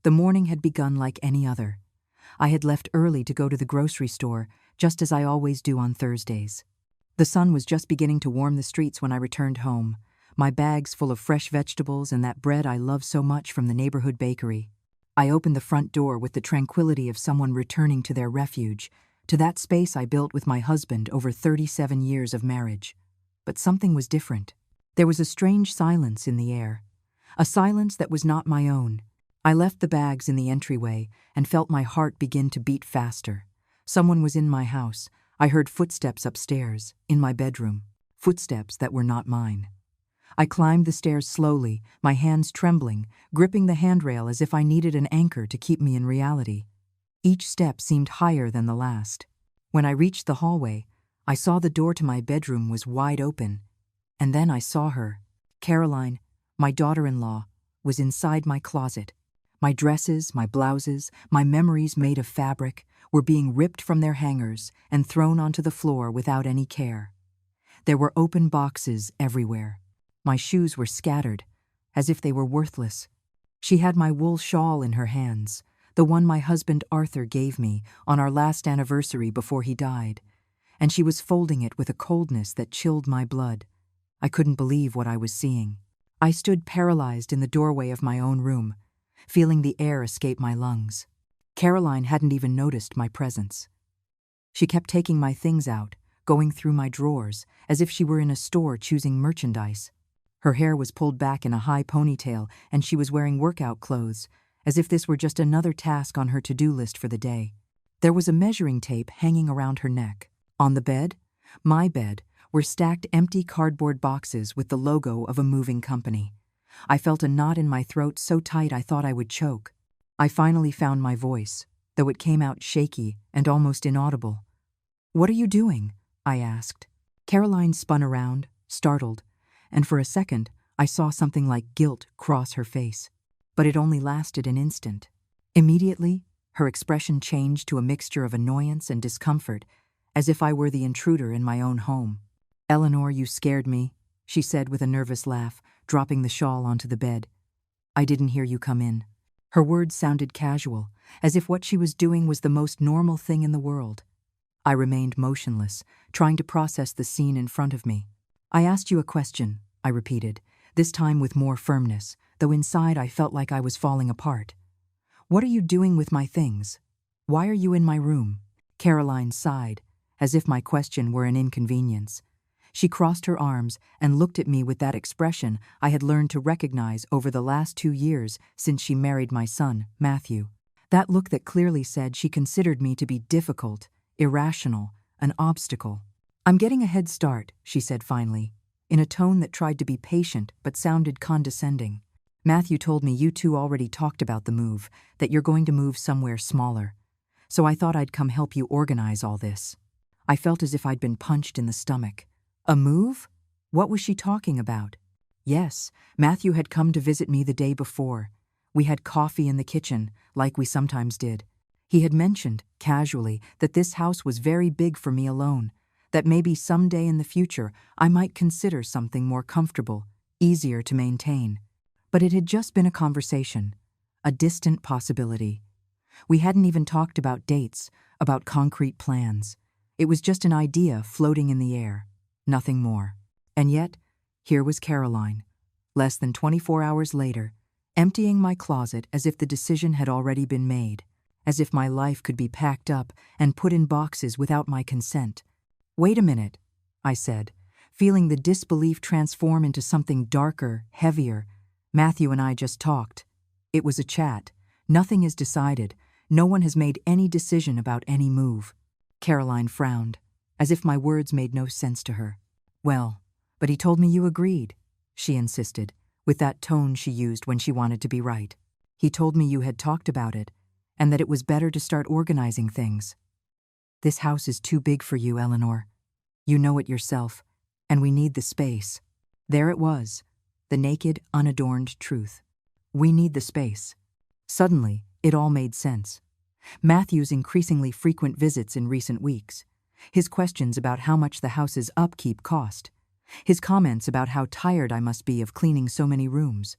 The morning had begun like any other. I had left early to go to the grocery store, just as I always do on Thursdays. The sun was just beginning to warm the streets when I returned home, my bags full of fresh vegetables and that bread I love so much from the neighborhood bakery. I opened the front door with the tranquility of someone returning to their refuge, to that space I built with my husband over 37 years of marriage. But something was different. There was a strange silence in the air, a silence that was not my own. I left the bags in the entryway and felt my heart begin to beat faster. Someone was in my house. I heard footsteps upstairs, in my bedroom, footsteps that were not mine. I climbed the stairs slowly, my hands trembling, gripping the handrail as if I needed an anchor to keep me in reality. Each step seemed higher than the last. When I reached the hallway, I saw the door to my bedroom was wide open. And then I saw her. Caroline, my daughter-in-law, was inside my closet. My dresses, my blouses, my memories made of fabric were being ripped from their hangers and thrown onto the floor without any care. There were open boxes everywhere. My shoes were scattered, as if they were worthless. She had my wool shawl in her hands, the one my husband Arthur gave me on our last anniversary before he died, and she was folding it with a coldness that chilled my blood. I couldn't believe what I was seeing. I stood paralyzed in the doorway of my own room, feeling the air escape my lungs. Caroline hadn't even noticed my presence. She kept taking my things out, going through my drawers, as if she were in a store choosing merchandise. Her hair was pulled back in a high ponytail, and she was wearing workout clothes, as if this were just another task on her to-do list for the day. There was a measuring tape hanging around her neck. On the bed, my bed, were stacked empty cardboard boxes with the logo of a moving company. I felt a knot in my throat so tight I thought I would choke. I finally found my voice, though it came out shaky and almost inaudible. "What are you doing?" I asked. Caroline spun around, startled, and for a second I saw something like guilt cross her face. But it only lasted an instant. Immediately, her expression changed to a mixture of annoyance and discomfort, as if I were the intruder in my own home. "Eleanor, you scared me," she said with a nervous laugh, dropping the shawl onto the bed. "I didn't hear you come in." Her words sounded casual, as if what she was doing was the most normal thing in the world. I remained motionless, trying to process the scene in front of me. "I asked you a question," I repeated, this time with more firmness, though inside I felt like I was falling apart. "What are you doing with my things? Why are you in my room?" Caroline sighed, as if my question were an inconvenience. She crossed her arms and looked at me with that expression I had learned to recognize over the last 2 years since she married my son, Matthew. That look that clearly said she considered me to be difficult, irrational, an obstacle. "I'm getting a head start," she said finally, in a tone that tried to be patient but sounded condescending. "Matthew told me you two already talked about the move, that you're going to move somewhere smaller. So I thought I'd come help you organize all this." I felt as if I'd been punched in the stomach. A move? What was she talking about? Yes, Matthew had come to visit me the day before. We had coffee in the kitchen, like we sometimes did. He had mentioned, casually, that this house was very big for me alone, that maybe someday in the future I might consider something more comfortable, easier to maintain. But it had just been a conversation, a distant possibility. We hadn't even talked about dates, about concrete plans. It was just an idea floating in the air, nothing more. And yet, here was Caroline, less than 24 hours later, emptying my closet as if the decision had already been made, as if my life could be packed up and put in boxes without my consent. "Wait a minute," I said, feeling the disbelief transform into something darker, heavier. "Matthew and I just talked. It was a chat. Nothing is decided. No one has made any decision about any move." Caroline frowned, as if my words made no sense to her. "Well, but he told me you agreed," she insisted, with that tone she used when she wanted to be right. "He told me you had talked about it, and that it was better to start organizing things. This house is too big for you, Eleanor. You know it yourself, and we need the space." There it was, the naked, unadorned truth. We need the space. Suddenly, it all made sense. Matthew's increasingly frequent visits in recent weeks, his questions about how much the house's upkeep cost, his comments about how tired I must be of cleaning so many rooms.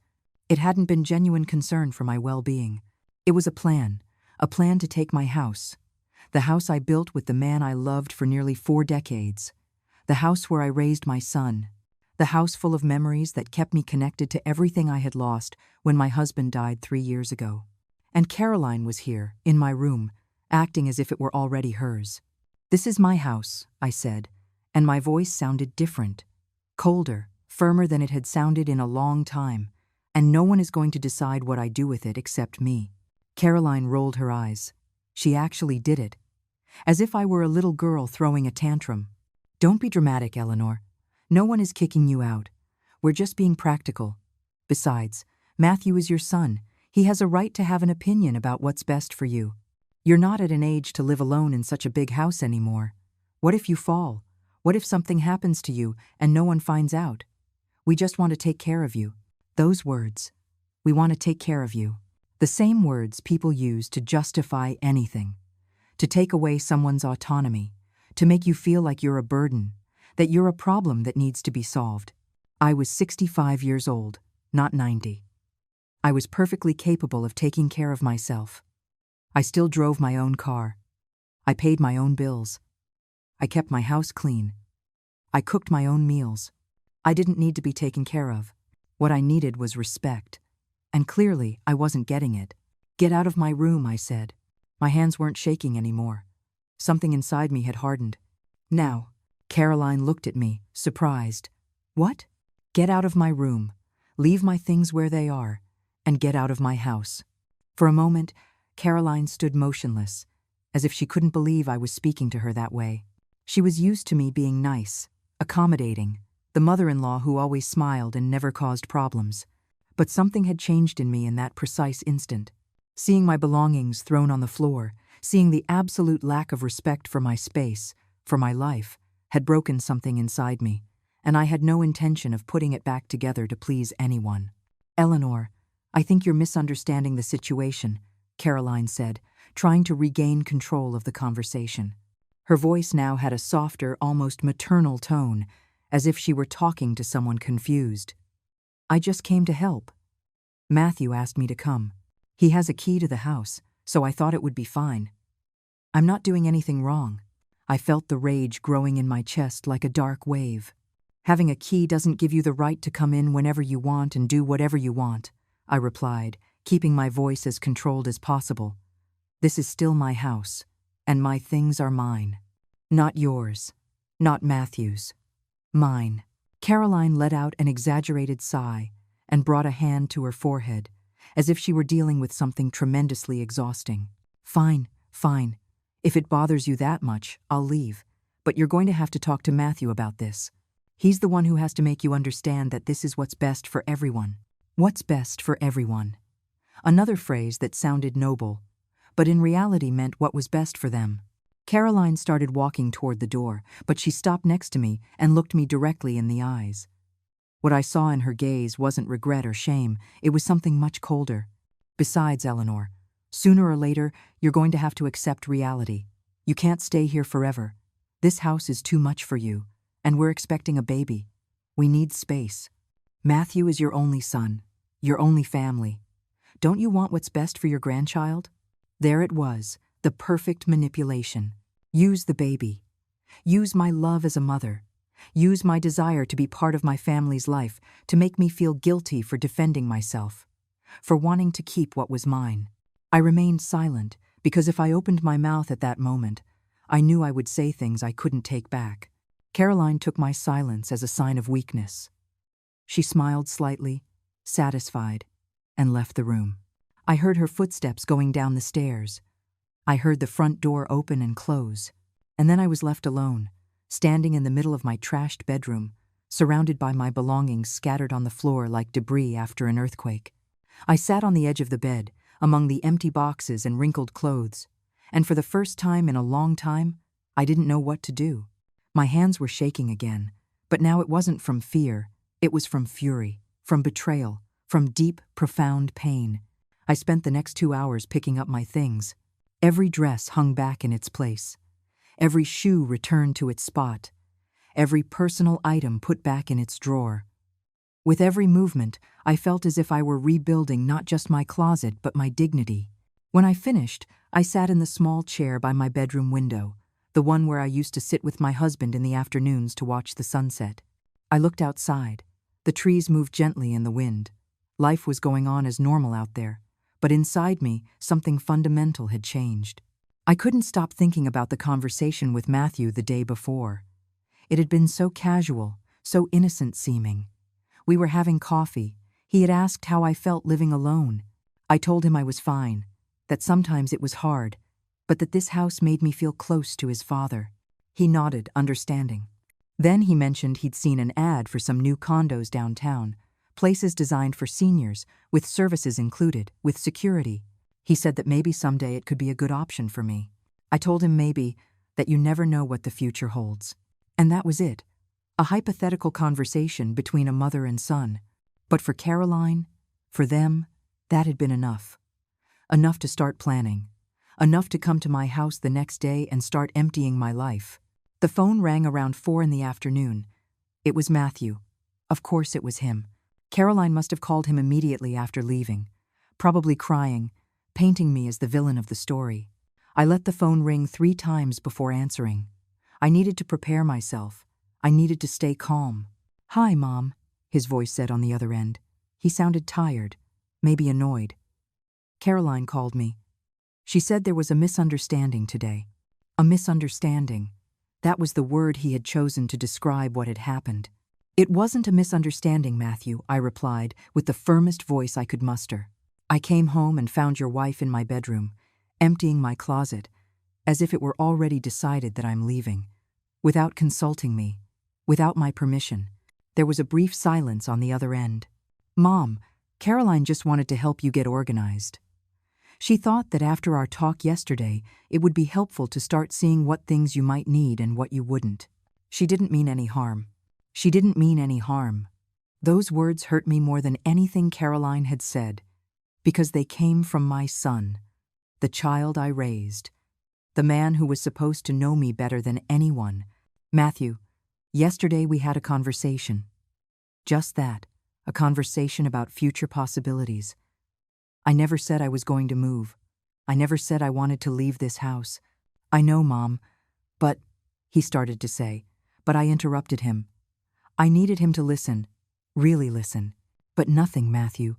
It hadn't been genuine concern for my well-being. It was a plan to take my house. The house I built with the man I loved for nearly 4 decades. The house where I raised my son. The house full of memories that kept me connected to everything I had lost when my husband died 3 years ago. And Caroline was here, in my room, acting as if it were already hers. "This is my house," I said, and my voice sounded different, colder, firmer than it had sounded in a long time, "and no one is going to decide what I do with it except me." Caroline rolled her eyes. She actually did it, as if I were a little girl throwing a tantrum. "Don't be dramatic, Eleanor. No one is kicking you out. We're just being practical. Besides, Matthew is your son. He has a right to have an opinion about what's best for you. You're not at an age to live alone in such a big house anymore. What if you fall? What if something happens to you and no one finds out? We just want to take care of you." Those words. We want to take care of you. The same words people use to justify anything. To take away someone's autonomy. To make you feel like you're a burden. That you're a problem that needs to be solved. I was 65 years old, not 90. I was perfectly capable of taking care of myself. I still drove my own car. I paid my own bills. I kept my house clean. I cooked my own meals. I didn't need to be taken care of. What I needed was respect. And clearly, I wasn't getting it. "Get out of my room," I said. My hands weren't shaking anymore. Something inside me had hardened. "Now." Caroline looked at me, surprised. "What?" "Get out of my room. Leave my things where they are. And get out of my house." For a moment, Caroline stood motionless, as if she couldn't believe I was speaking to her that way. She was used to me being nice, accommodating, the mother-in-law who always smiled and never caused problems. But something had changed in me in that precise instant. Seeing my belongings thrown on the floor, seeing the absolute lack of respect for my space, for my life, had broken something inside me, and I had no intention of putting it back together to please anyone. "Eleanor, I think you're misunderstanding the situation," Caroline said, trying to regain control of the conversation. Her voice now had a softer, almost maternal tone, as if she were talking to someone confused. "I just came to help. Matthew asked me to come. He has a key to the house, so I thought it would be fine. I'm not doing anything wrong." I felt the rage growing in my chest like a dark wave. "Having a key doesn't give you the right to come in whenever you want and do whatever you want," I replied, keeping my voice as controlled as possible. "This is still my house, and my things are mine. Not yours. Not Matthew's. Mine." Caroline let out an exaggerated sigh and brought a hand to her forehead, as if she were dealing with something tremendously exhausting. "Fine, fine. If it bothers you that much, I'll leave. But you're going to have to talk to Matthew about this. He's the one who has to make you understand that this is what's best for everyone." What's best for everyone? Another phrase that sounded noble, but in reality meant what was best for them. Caroline started walking toward the door, but she stopped next to me and looked me directly in the eyes. What I saw in her gaze wasn't regret or shame, it was something much colder. "Besides, Eleanor, sooner or later, you're going to have to accept reality. You can't stay here forever. This house is too much for you, and we're expecting a baby. We need space. Matthew is your only son, your only family. Don't you want what's best for your grandchild?" There it was, the perfect manipulation. Use the baby. Use my love as a mother. Use my desire to be part of my family's life to make me feel guilty for defending myself, for wanting to keep what was mine. I remained silent because if I opened my mouth at that moment, I knew I would say things I couldn't take back. Caroline took my silence as a sign of weakness. She smiled slightly, satisfied, and left the room. I heard her footsteps going down the stairs. I heard the front door open and close, and then I was left alone, standing in the middle of my trashed bedroom, surrounded by my belongings scattered on the floor like debris after an earthquake. I sat on the edge of the bed, among the empty boxes and wrinkled clothes, and for the first time in a long time, I didn't know what to do. My hands were shaking again, but now it wasn't from fear, it was from fury, from betrayal, from deep, profound pain. I spent the next 2 hours picking up my things. Every dress hung back in its place. Every shoe returned to its spot. Every personal item put back in its drawer. With every movement, I felt as if I were rebuilding not just my closet but my dignity. When I finished, I sat in the small chair by my bedroom window, the one where I used to sit with my husband in the afternoons to watch the sunset. I looked outside. The trees moved gently in the wind. Life was going on as normal out there, but inside me, something fundamental had changed. I couldn't stop thinking about the conversation with Matthew the day before. It had been so casual, so innocent-seeming. We were having coffee. He had asked how I felt living alone. I told him I was fine, that sometimes it was hard, but that this house made me feel close to his father. He nodded, understanding. Then he mentioned he'd seen an ad for some new condos downtown, places designed for seniors, with services included, with security. He said that maybe someday it could be a good option for me. I told him maybe, that you never know what the future holds. And that was it. A hypothetical conversation between a mother and son. But for Caroline, for them, that had been enough. Enough to start planning. Enough to come to my house the next day and start emptying my life. The phone rang around 4 in the afternoon. It was Matthew. Of course it was him. Caroline must have called him immediately after leaving, probably crying, painting me as the villain of the story. I let the phone ring 3 times before answering. I needed to prepare myself. I needed to stay calm. "Hi, Mom," his voice said on the other end. He sounded tired, maybe annoyed. Caroline called me. She said there was a misunderstanding today. A misunderstanding. That was the word he had chosen to describe what had happened. "It wasn't a misunderstanding, Matthew," I replied, with the firmest voice I could muster. "I came home and found your wife in my bedroom, emptying my closet, as if it were already decided that I'm leaving, without consulting me, without my permission." There was a brief silence on the other end. "Mom, Caroline just wanted to help you get organized. She thought that after our talk yesterday, it would be helpful to start seeing what things you might need and what you wouldn't. She didn't mean any harm. She didn't mean any harm." Those words hurt me more than anything Caroline had said, because they came from my son, the child I raised, the man who was supposed to know me better than anyone. "Matthew, yesterday we had a conversation. Just that, a conversation about future possibilities. I never said I was going to move. I never said I wanted to leave this house. I know, Mom, but," he started to say, but I interrupted him. I needed him to listen, really listen. "But nothing, Matthew.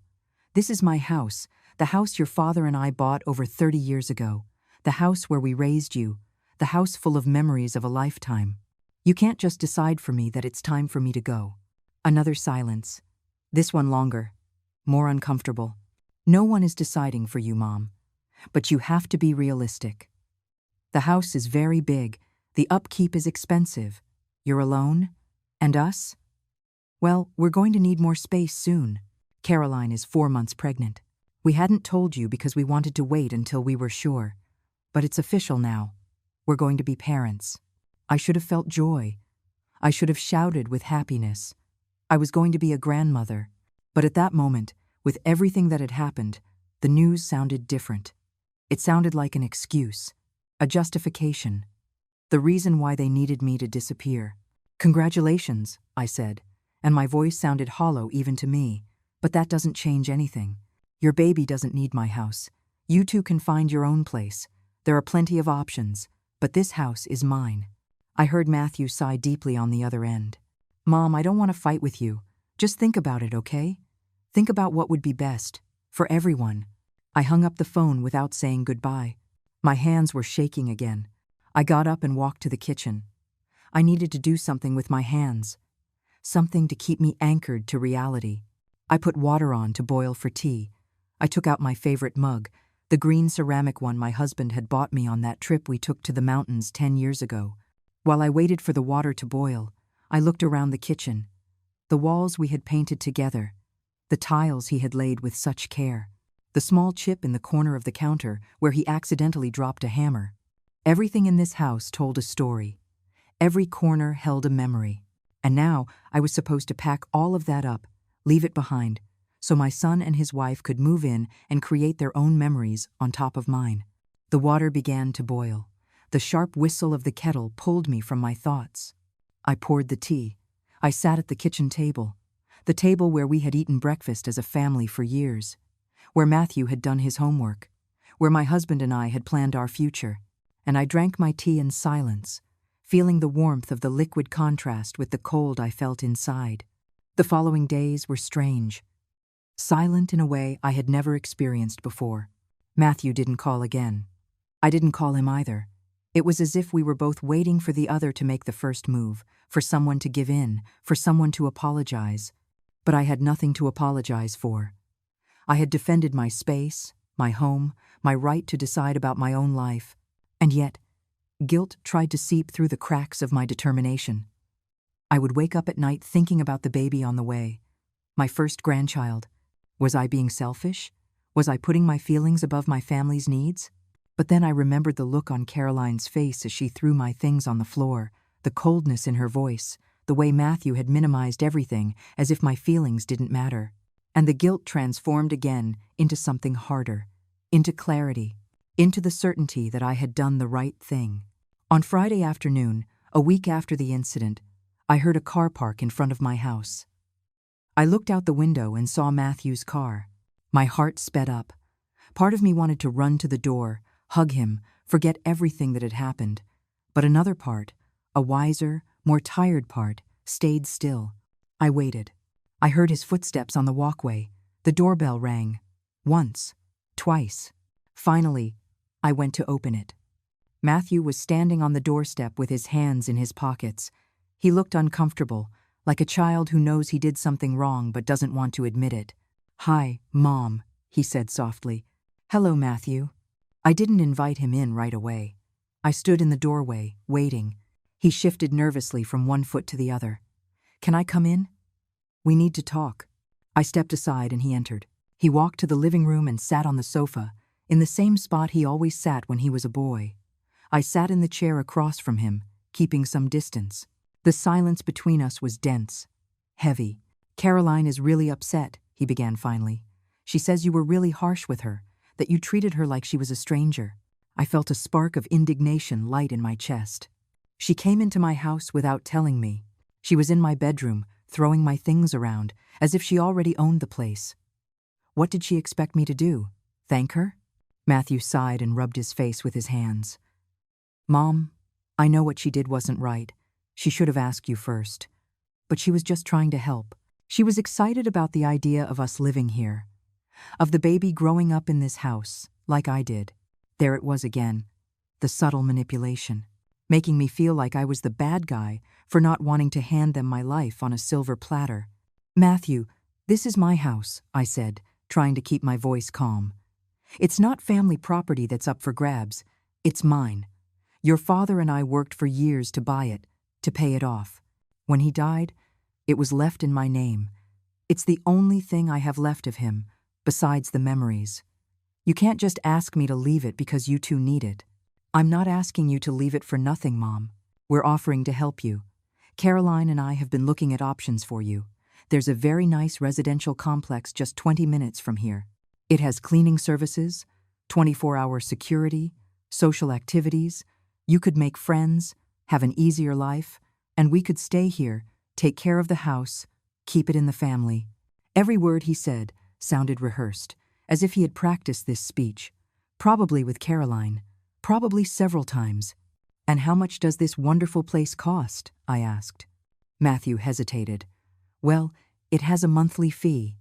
This is my house, the house your father and I bought over 30 years ago, the house where we raised you, the house full of memories of a lifetime. You can't just decide for me that it's time for me to go." Another silence. This one longer, more uncomfortable. "No one is deciding for you, Mom. But you have to be realistic. The house is very big, the upkeep is expensive. You're alone? And us? Well, we're going to need more space soon. Caroline is 4 months pregnant. We hadn't told you because we wanted to wait until we were sure. But it's official now. We're going to be parents." I should have felt joy. I should have shouted with happiness. I was going to be a grandmother. But at that moment, with everything that had happened, the news sounded different. It sounded like an excuse, a justification, the reason why they needed me to disappear. "Congratulations," I said, and my voice sounded hollow even to me. "But that doesn't change anything. Your baby doesn't need my house. You two can find your own place. There are plenty of options, but this house is mine." I heard Matthew sigh deeply on the other end. "Mom, I don't want to fight with you. Just think about it, okay? Think about what would be best, for everyone." I hung up the phone without saying goodbye. My hands were shaking again. I got up and walked to the kitchen. I needed to do something with my hands, something to keep me anchored to reality. I put water on to boil for tea. I took out my favorite mug, the green ceramic one my husband had bought me on that trip we took to the mountains 10 years ago. While I waited for the water to boil, I looked around the kitchen. The walls we had painted together, the tiles he had laid with such care, the small chip in the corner of the counter where he accidentally dropped a hammer. Everything in this house told a story. Every corner held a memory. And now I was supposed to pack all of that up, leave it behind, so my son and his wife could move in and create their own memories on top of mine. The water began to boil. The sharp whistle of the kettle pulled me from my thoughts. I poured the tea. I sat at the kitchen table, the table where we had eaten breakfast as a family for years, where Matthew had done his homework, where my husband and I had planned our future, and I drank my tea in silence, feeling the warmth of the liquid contrast with the cold I felt inside. The following days were strange, silent in a way I had never experienced before. Matthew didn't call again. I didn't call him either. It was as if we were both waiting for the other to make the first move, for someone to give in, for someone to apologize. But I had nothing to apologize for. I had defended my space, my home, my right to decide about my own life, and yet, guilt tried to seep through the cracks of my determination. I would wake up at night thinking about the baby on the way, my first grandchild. Was I being selfish? Was I putting my feelings above my family's needs? But then I remembered the look on Caroline's face as she threw my things on the floor, the coldness in her voice, the way Matthew had minimized everything as if my feelings didn't matter. And the guilt transformed again into something harder, into clarity, into the certainty that I had done the right thing. On Friday afternoon, a week after the incident, I heard a car park in front of my house. I looked out the window and saw Matthew's car. My heart sped up. Part of me wanted to run to the door, hug him, forget everything that had happened. But another part, a wiser, more tired part, stayed still. I waited. I heard his footsteps on the walkway. The doorbell rang. Once. Twice. Finally, I went to open it. Matthew was standing on the doorstep with his hands in his pockets. He looked uncomfortable, like a child who knows he did something wrong but doesn't want to admit it. "Hi, Mom," he said softly. "Hello, Matthew." I didn't invite him in right away. I stood in the doorway, waiting. He shifted nervously from one foot to the other. "Can I come in? We need to talk." I stepped aside and he entered. He walked to the living room and sat on the sofa, in the same spot he always sat when he was a boy. I sat in the chair across from him, keeping some distance. The silence between us was dense, heavy. "Caroline is really upset," he began finally. "She says you were really harsh with her, that you treated her like she was a stranger." I felt a spark of indignation light in my chest. "She came into my house without telling me. She was in my bedroom, throwing my things around, as if she already owned the place. What did she expect me to do? Thank her?" Matthew sighed and rubbed his face with his hands. "Mom, I know what she did wasn't right. She should have asked you first. But she was just trying to help. She was excited about the idea of us living here, of the baby growing up in this house, like I did." There it was again, the subtle manipulation, making me feel like I was the bad guy for not wanting to hand them my life on a silver platter. "Matthew, this is my house," I said, trying to keep my voice calm. "It's not family property that's up for grabs. It's mine. Your father and I worked for years to buy it, to pay it off. When he died, it was left in my name. It's the only thing I have left of him, besides the memories. You can't just ask me to leave it because you two need it." "I'm not asking you to leave it for nothing, Mom. We're offering to help you. Caroline and I have been looking at options for you. There's a very nice residential complex just 20 minutes from here. It has cleaning services, 24-hour security, social activities. You could make friends, have an easier life, and we could stay here, take care of the house, keep it in the family." Every word he said sounded rehearsed, as if he had practiced this speech, probably with Caroline, probably several times. "And how much does this wonderful place cost?" I asked. Matthew hesitated. "Well, it has a monthly fee,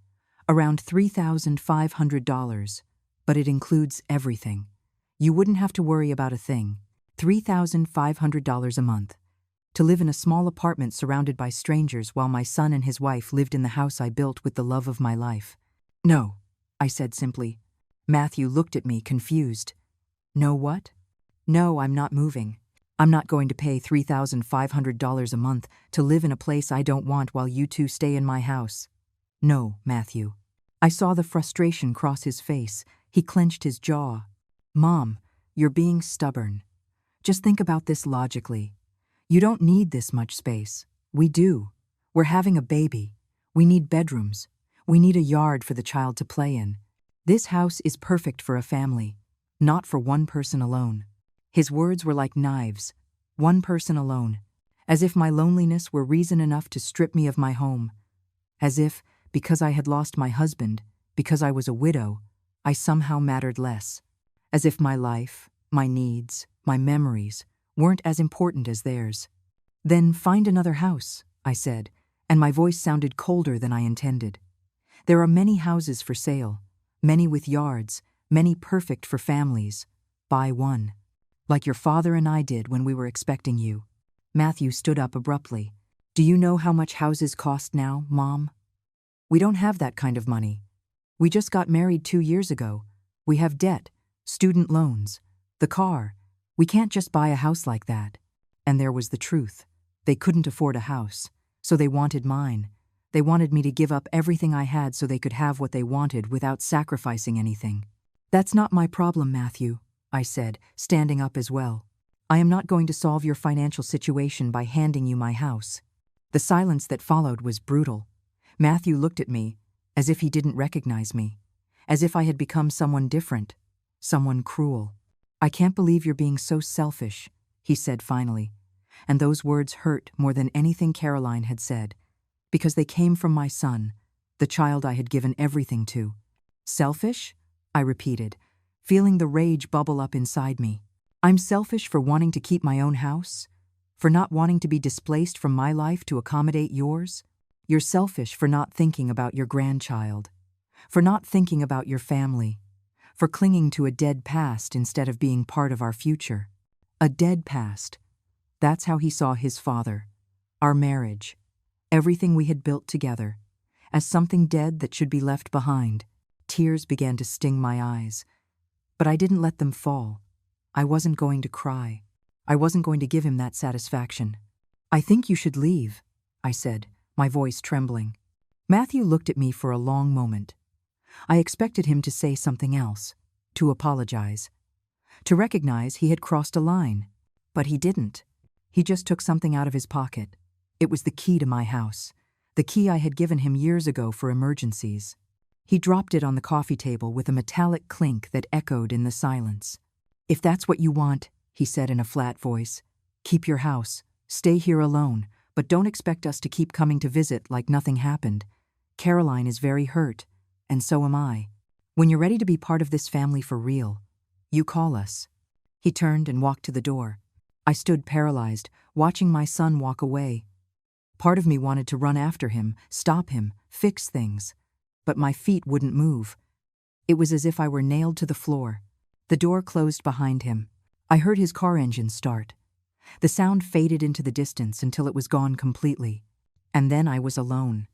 around $3,500, but it includes everything. You wouldn't have to worry about a thing. $3,500 a month. To live in a small apartment surrounded by strangers while my son and his wife lived in the house I built with the love of my life." "No," I said simply. Matthew looked at me, confused. "No what?" "No, I'm not moving. I'm not going to pay $3,500 a month to live in a place I don't want while you two stay in my house." "No, Matthew." I saw the frustration cross his face. He clenched his jaw. "Mom, you're being stubborn. Just think about this logically. You don't need this much space. We do. We're having a baby. We need bedrooms. We need a yard for the child to play in. This house is perfect for a family, not for one person alone." His words were like knives. One person alone. As if my loneliness were reason enough to strip me of my home. As if, because I had lost my husband, because I was a widow, I somehow mattered less. as if my life, my needs, my memories weren't as important as theirs. "Then find another house," I said, and my voice sounded colder than I intended. "There are many houses for sale, many with yards, many perfect for families. Buy one. Like your father and I did when we were expecting you." Matthew stood up abruptly. "Do you know how much houses cost now, Mom? We don't have that kind of money. We just got married 2 years ago. We have debt, student loans, the car. We can't just buy a house like that." And there was the truth. They couldn't afford a house, so they wanted mine. They wanted me to give up everything I had so they could have what they wanted without sacrificing anything. "That's not my problem, Matthew," I said, standing up as well. "I am not going to solve your financial situation by handing you my house." The silence that followed was brutal. Matthew looked at me as if he didn't recognize me, as if I had become someone different, someone cruel. "I can't believe you're being so selfish," he said finally. And those words hurt more than anything Caroline had said, because they came from my son, the child I had given everything to. "Selfish?" I repeated, feeling the rage bubble up inside me. "I'm selfish for wanting to keep my own house? For not wanting to be displaced from my life to accommodate yours? You're selfish for not thinking about your grandchild, for not thinking about your family, for clinging to a dead past instead of being part of our future." A dead past. That's how he saw his father, our marriage, everything we had built together, as something dead that should be left behind. Tears began to sting my eyes, but I didn't let them fall. I wasn't going to cry. I wasn't going to give him that satisfaction. "I think you should leave," I said, my voice trembling. Matthew looked at me for a long moment. I expected him to say something else, to apologize, to recognize he had crossed a line. But he didn't. He just took something out of his pocket. It was the key to my house, the key I had given him years ago for emergencies. He dropped it on the coffee table with a metallic clink that echoed in the silence. "If that's what you want," he said in a flat voice, "keep your house, stay here alone, but don't expect us to keep coming to visit like nothing happened. Caroline is very hurt, and so am I. When you're ready to be part of this family for real, you call us." He turned and walked to the door. I stood paralyzed, watching my son walk away. Part of me wanted to run after him, stop him, fix things. But my feet wouldn't move. It was as if I were nailed to the floor. The door closed behind him. I heard his car engine start. The sound faded into the distance until it was gone completely. And then I was alone.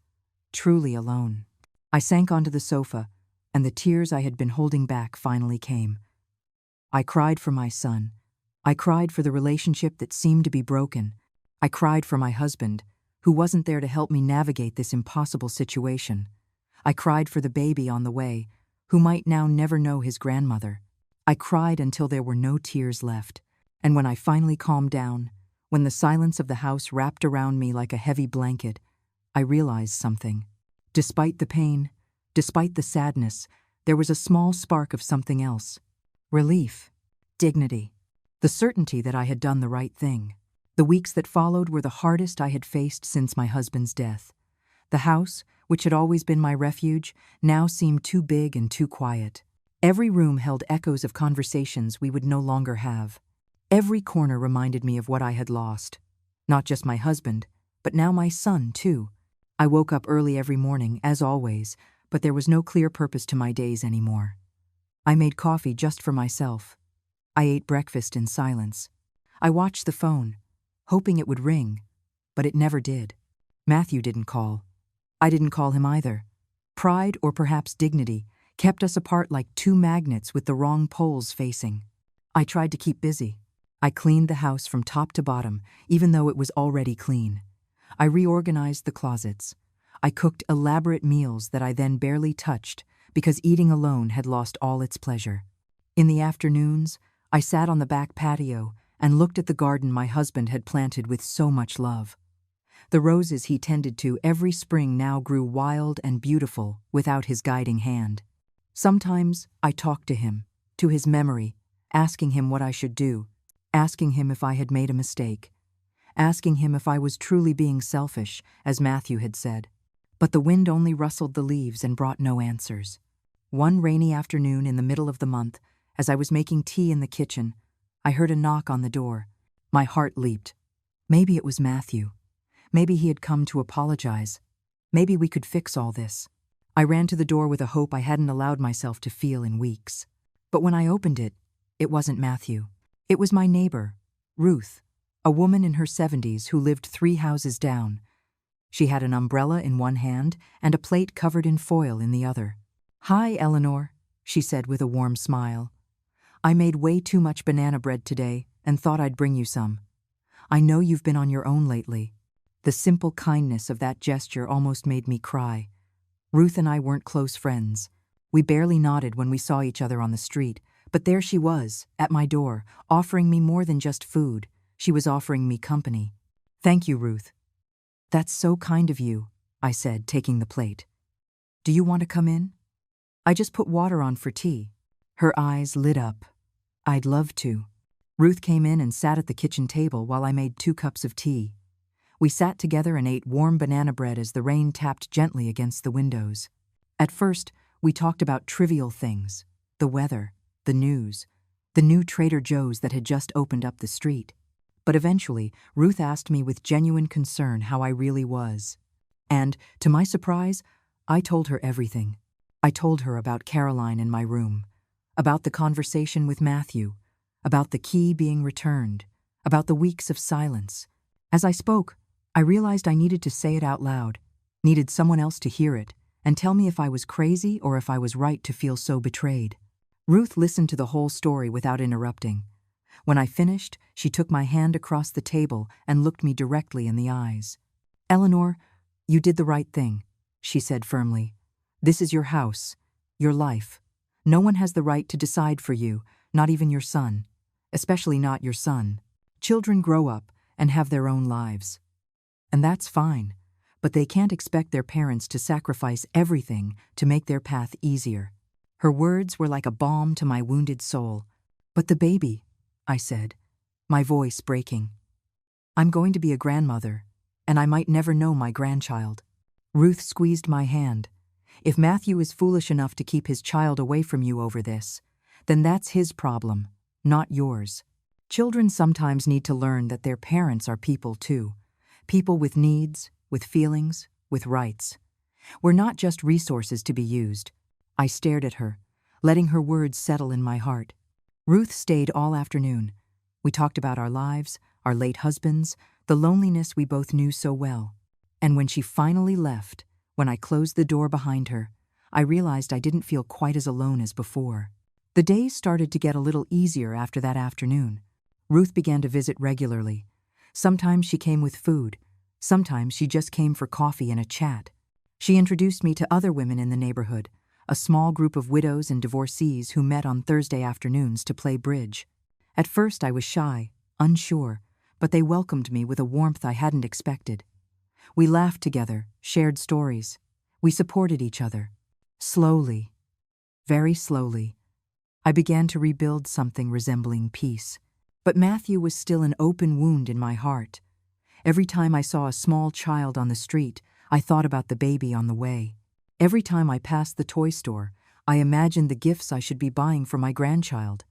Truly alone. I sank onto the sofa, and the tears I had been holding back finally came. I cried for my son. I cried for the relationship that seemed to be broken. I cried for my husband, who wasn't there to help me navigate this impossible situation. I cried for the baby on the way, who might now never know his grandmother. I cried until there were no tears left. And when I finally calmed down, when the silence of the house wrapped around me like a heavy blanket, I realized something. Despite the pain, despite the sadness, there was a small spark of something else. Relief. Dignity. The certainty that I had done the right thing. The weeks that followed were the hardest I had faced since my husband's death. The house, which had always been my refuge, now seemed too big and too quiet. Every room held echoes of conversations we would no longer have. Every corner reminded me of what I had lost. Not just my husband, but now my son, too. I woke up early every morning, as always, but there was no clear purpose to my days anymore. I made coffee just for myself. I ate breakfast in silence. I watched the phone, hoping it would ring, but it never did. Matthew didn't call. I didn't call him either. Pride, or perhaps dignity, kept us apart like two magnets with the wrong poles facing. I tried to keep busy. I cleaned the house from top to bottom, even though it was already clean. I reorganized the closets. I cooked elaborate meals that I then barely touched because eating alone had lost all its pleasure. In the afternoons, I sat on the back patio and looked at the garden my husband had planted with so much love. The roses he tended to every spring now grew wild and beautiful without his guiding hand. Sometimes I talked to him, to his memory, asking him what I should do, asking him if I had made a mistake, asking him if I was truly being selfish, as Matthew had said. But the wind only rustled the leaves and brought no answers. One rainy afternoon in the middle of the month, As I was making tea in the kitchen, I heard a knock on the door. My heart leaped. Maybe it was Matthew. Maybe he had come to apologize. Maybe we could fix all this. I ran to the door with a hope I hadn't allowed myself to feel in weeks. But when I opened it, it wasn't Matthew. It was my neighbor, Ruth, a woman in her 70s who lived 3 houses down. She had an umbrella in one hand and a plate covered in foil in the other. "Hi, Eleanor," she said with a warm smile. "I made way too much banana bread today and thought I'd bring you some. I know you've been on your own lately." The simple kindness of that gesture almost made me cry. Ruth and I weren't close friends. We barely nodded when we saw each other on the street, but there she was, at my door, offering me more than just food. She was offering me company. "Thank you, Ruth." "That's so kind of you," I said, taking the plate. "Do you want to come in? I just put water on for tea." Her eyes lit up. "I'd love to." Ruth came in and sat at the kitchen table while I made 2 cups of tea. We sat together and ate warm banana bread as the rain tapped gently against the windows. At first, we talked about trivial things: the weather, the news, the new Trader Joe's that had just opened up the street. But eventually, Ruth asked me with genuine concern how I really was. And, to my surprise, I told her everything. I told her about Caroline in my room, about the conversation with Matthew, about the key being returned, about the weeks of silence. As I spoke, I realized I needed to say it out loud, needed someone else to hear it, and tell me if I was crazy or if I was right to feel so betrayed. Ruth listened to the whole story without interrupting. When I finished, she took my hand across the table and looked me directly in the eyes. "Eleanor, you did the right thing," she said firmly. "This is your house, your life. No one has the right to decide for you, not even your son. Especially not your son. Children grow up and have their own lives. And that's fine, but they can't expect their parents to sacrifice everything to make their path easier." Her words were like a balm to my wounded soul. "But the baby," I said, my voice breaking. "I'm going to be a grandmother, and I might never know my grandchild." Ruth squeezed my hand. "If Matthew is foolish enough to keep his child away from you over this, then that's his problem, not yours. Children sometimes need to learn that their parents are people too. People with needs, with feelings, with rights. We're not just resources to be used." I stared at her, letting her words settle in my heart. Ruth stayed all afternoon. We talked about our lives, our late husbands, the loneliness we both knew so well. And when she finally left, when I closed the door behind her, I realized I didn't feel quite as alone as before. The days started to get a little easier after that afternoon. Ruth began to visit regularly. Sometimes she came with food. Sometimes she just came for coffee and a chat. She introduced me to other women in the neighborhood, a small group of widows and divorcees who met on Thursday afternoons to play bridge. At first I was shy, unsure, but they welcomed me with a warmth I hadn't expected. We laughed together, shared stories. We supported each other. Slowly, very slowly, I began to rebuild something resembling peace. But Matthew was still an open wound in my heart. Every time I saw a small child on the street, I thought about the baby on the way. Every time I passed the toy store, I imagined the gifts I should be buying for my grandchild.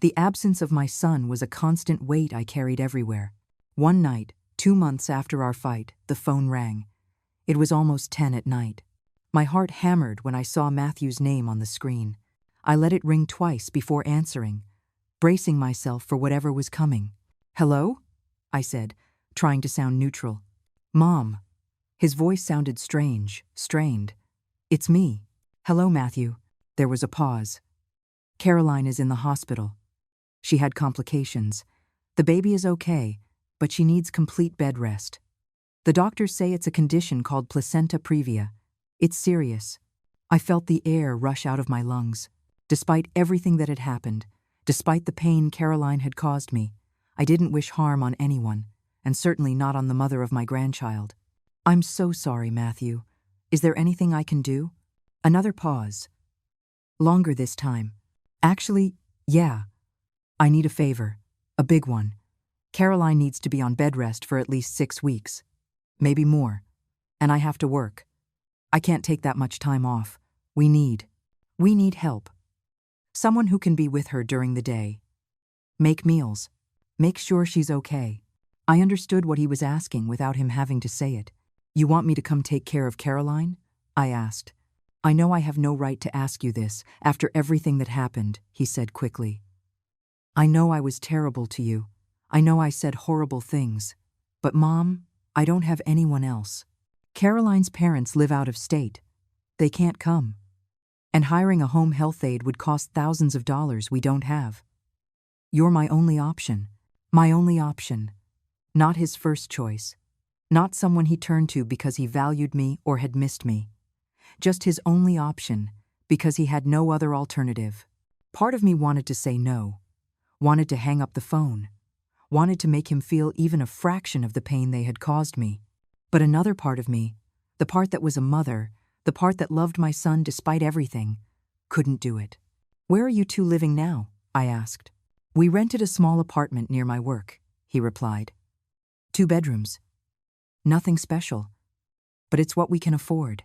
The absence of my son was a constant weight I carried everywhere. One night, 2 months after our fight, the phone rang. It was almost 10 at night. My heart hammered when I saw Matthew's name on the screen. I let it ring twice before answering, bracing myself for whatever was coming. "Hello?" I said, trying to sound neutral. "Mom." His voice sounded strange, strained. "It's me." "Hello, Matthew." There was a pause. "Caroline is in the hospital. She had complications. The baby is okay, but she needs complete bed rest. The doctors say it's a condition called placenta previa. It's serious." I felt the air rush out of my lungs. Despite everything that had happened, despite the pain Caroline had caused me, I didn't wish harm on anyone, and certainly not on the mother of my grandchild. "I'm so sorry, Matthew. Is there anything I can do?" Another pause. Longer this time. "Actually, yeah. I need a favor. A big one. Caroline needs to be on bed rest for at least 6 weeks. Maybe more. And I have to work. I can't take that much time off. We need help." Someone who can be with her during the day. Make meals. Make sure she's okay. I understood what he was asking without him having to say it. You want me to come take care of Caroline? I asked. I know I have no right to ask you this after everything that happened, he said quickly. I know I was terrible to you. I know I said horrible things. But Mom, I don't have anyone else. Caroline's parents live out of state. They can't come. And hiring a home health aide would cost thousands of dollars we don't have. You're my only option. My only option. Not his first choice. Not someone he turned to because he valued me or had missed me. Just his only option because he had no other alternative. Part of me wanted to say no. Wanted to hang up the phone. Wanted to make him feel even a fraction of the pain they had caused me. But another part of me, the part that was a mother, the part that loved my son despite everything, couldn't do it. Where are you two living now? I asked. We rented a small apartment near my work, he replied. 2 bedrooms. Nothing special. But it's what we can afford.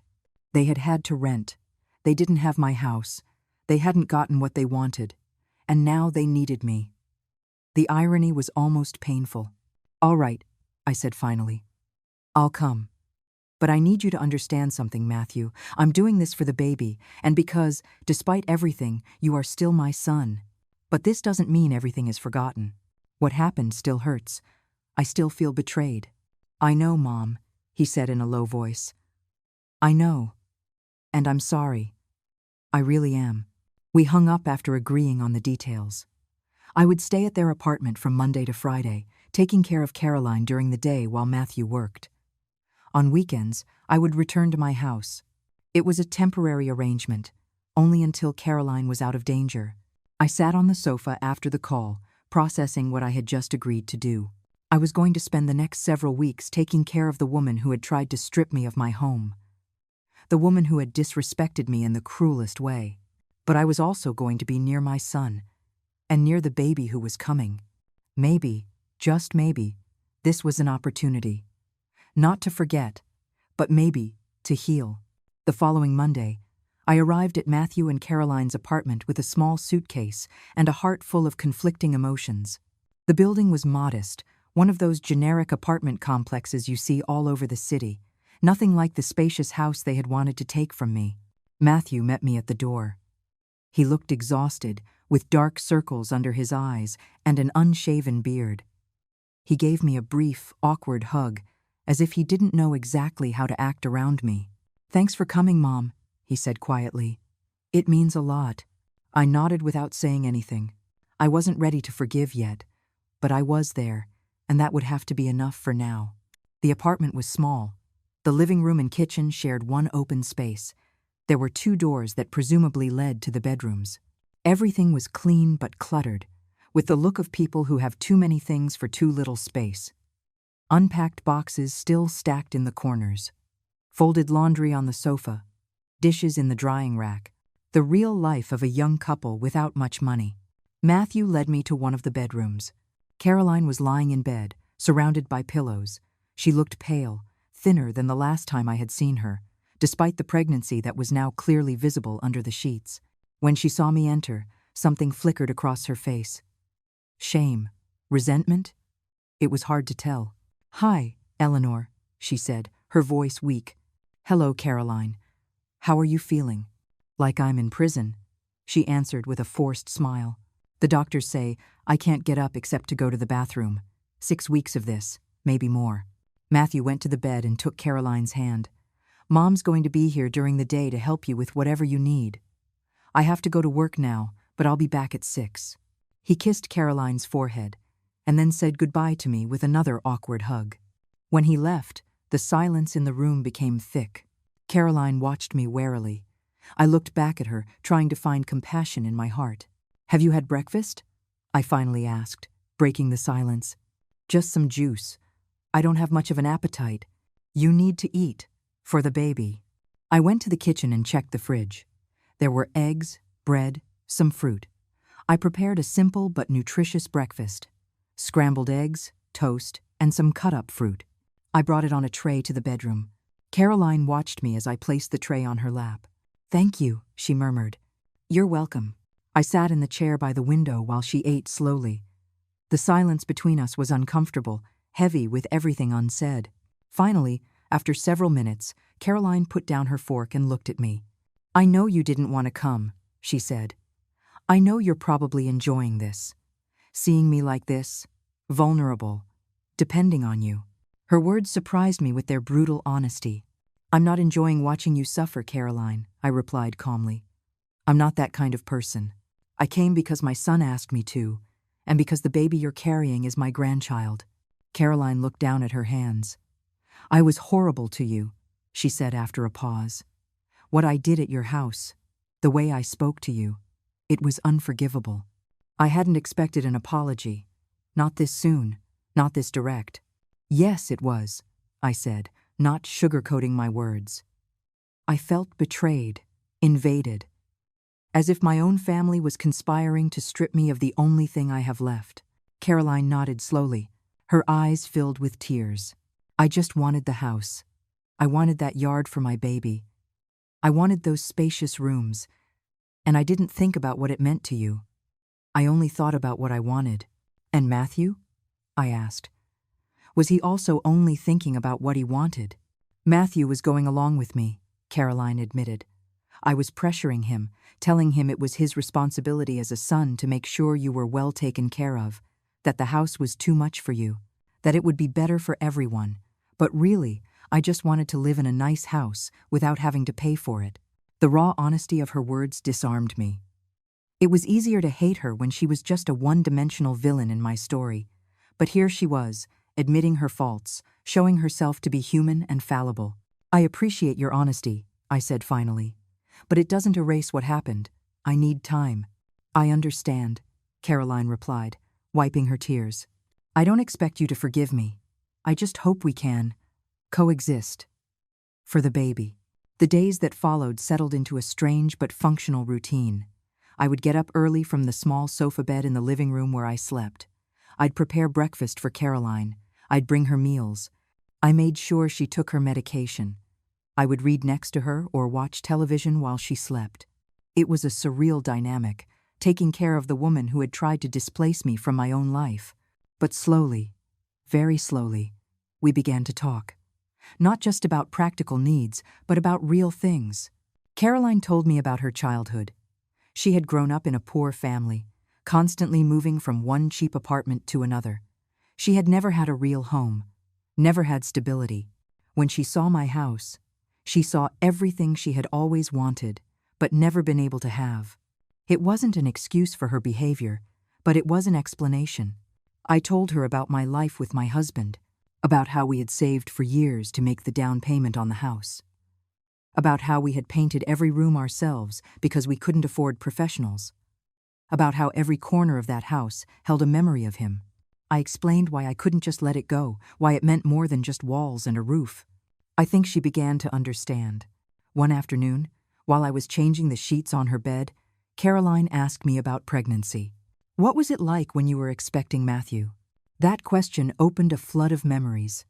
They had had to rent. They didn't have my house. They hadn't gotten what they wanted. And now they needed me. The irony was almost painful. All right, I said finally. I'll come. But I need you to understand something, Matthew. I'm doing this for the baby, and because, despite everything, you are still my son. But this doesn't mean everything is forgotten. What happened still hurts. I still feel betrayed. I know, Mom, he said in a low voice. I know. And I'm sorry. I really am. We hung up after agreeing on the details. I would stay at their apartment from Monday to Friday, taking care of Caroline during the day while Matthew worked. On weekends, I would return to my house. It was a temporary arrangement, only until Caroline was out of danger. I sat on the sofa after the call, processing what I had just agreed to do. I was going to spend the next several weeks taking care of the woman who had tried to strip me of my home. The woman who had disrespected me in the cruelest way. But I was also going to be near my son, and near the baby who was coming. Maybe, just maybe, this was an opportunity. Not to forget, but maybe to heal. The following Monday, I arrived at Matthew and Caroline's apartment with a small suitcase and a heart full of conflicting emotions. The building was modest, one of those generic apartment complexes you see all over the city, nothing like the spacious house they had wanted to take from me. Matthew met me at the door. He looked exhausted, with dark circles under his eyes and an unshaven beard. He gave me a brief, awkward hug, as if he didn't know exactly how to act around me. Thanks for coming, Mom, he said quietly. It means a lot. I nodded without saying anything. I wasn't ready to forgive yet, but I was there, and that would have to be enough for now. The apartment was small. The living room and kitchen shared one open space. There were 2 doors that presumably led to the bedrooms. Everything was clean but cluttered, with the look of people who have too many things for too little space. Unpacked boxes still stacked in the corners. Folded laundry on the sofa. Dishes in the drying rack. The real life of a young couple without much money. Matthew led me to one of the bedrooms. Caroline was lying in bed, surrounded by pillows. She looked pale, thinner than the last time I had seen her, despite the pregnancy that was now clearly visible under the sheets. When she saw me enter, something flickered across her face. Shame? Resentment? It was hard to tell. Hi, Eleanor, she said, her voice weak. Hello, Caroline. How are you feeling? Like I'm in prison, she answered with a forced smile. The doctors say I can't get up except to go to the bathroom. 6 weeks of this, maybe more. Matthew went to the bed and took Caroline's hand. Mom's going to be here during the day to help you with whatever you need. I have to go to work now, but I'll be back at 6. He kissed Caroline's forehead, and then said goodbye to me with another awkward hug. When he left, the silence in the room became thick. Caroline watched me warily. I looked back at her, trying to find compassion in my heart. Have you had breakfast? I finally asked, breaking the silence. Just some juice. I don't have much of an appetite. You need to eat. For the baby. I went to the kitchen and checked the fridge. There were eggs, bread, some fruit. I prepared a simple but nutritious breakfast. Scrambled eggs, toast, and some cut-up fruit. I brought it on a tray to the bedroom. Caroline watched me as I placed the tray on her lap. Thank you, she murmured. You're welcome. I sat in the chair by the window while she ate slowly. The silence between us was uncomfortable, heavy with everything unsaid. Finally, after several minutes, Caroline put down her fork and looked at me. "I know you didn't want to come," she said. "I know you're probably enjoying this. Seeing me like this, vulnerable, depending on you." Her words surprised me with their brutal honesty. "I'm not enjoying watching you suffer, Caroline," I replied calmly. "I'm not that kind of person. I came because my son asked me to, and because the baby you're carrying is my grandchild." Caroline looked down at her hands. "I was horrible to you," she said after a pause. "What I did at your house, the way I spoke to you, it was unforgivable. I hadn't expected an apology. Not this soon, not this direct." "Yes, it was," I said, not sugarcoating my words. "I felt betrayed, invaded, as if my own family was conspiring to strip me of the only thing I have left." Caroline nodded slowly, her eyes filled with tears. "I just wanted the house. I wanted that yard for my baby. I wanted those spacious rooms, and I didn't think about what it meant to you. I only thought about what I wanted." "And Matthew?" I asked. "Was he also only thinking about what he wanted?" "Matthew was going along with me," Caroline admitted. "I was pressuring him, telling him it was his responsibility as a son to make sure you were well taken care of, that the house was too much for you, that it would be better for everyone. But really, I just wanted to live in a nice house without having to pay for it." The raw honesty of her words disarmed me. It was easier to hate her when she was just a one-dimensional villain in my story. But here she was, admitting her faults, showing herself to be human and fallible. "I appreciate your honesty," I said finally. "But it doesn't erase what happened. I need time." "I understand," Caroline replied, wiping her tears. "I don't expect you to forgive me. I just hope we can coexist. For the baby." The days that followed settled into a strange but functional routine. I would get up early from the small sofa bed in the living room where I slept. I'd prepare breakfast for Caroline. I'd bring her meals. I made sure she took her medication. I would read next to her or watch television while she slept. It was a surreal dynamic, taking care of the woman who had tried to displace me from my own life. But slowly, very slowly, we began to talk. Not just about practical needs, but about real things. Caroline told me about her childhood. She had grown up in a poor family, constantly moving from one cheap apartment to another. She had never had a real home, never had stability. When she saw my house, she saw everything she had always wanted, but never been able to have. It wasn't an excuse for her behavior, but it was an explanation. I told her about my life with my husband, about how we had saved for years to make the down payment on the house, about how we had painted every room ourselves because we couldn't afford professionals, about how every corner of that house held a memory of him. I explained why I couldn't just let it go, why it meant more than just walls and a roof. I think she began to understand. One afternoon, while I was changing the sheets on her bed, Caroline asked me about pregnancy. "What was it like when you were expecting Matthew?" That question opened a flood of memories.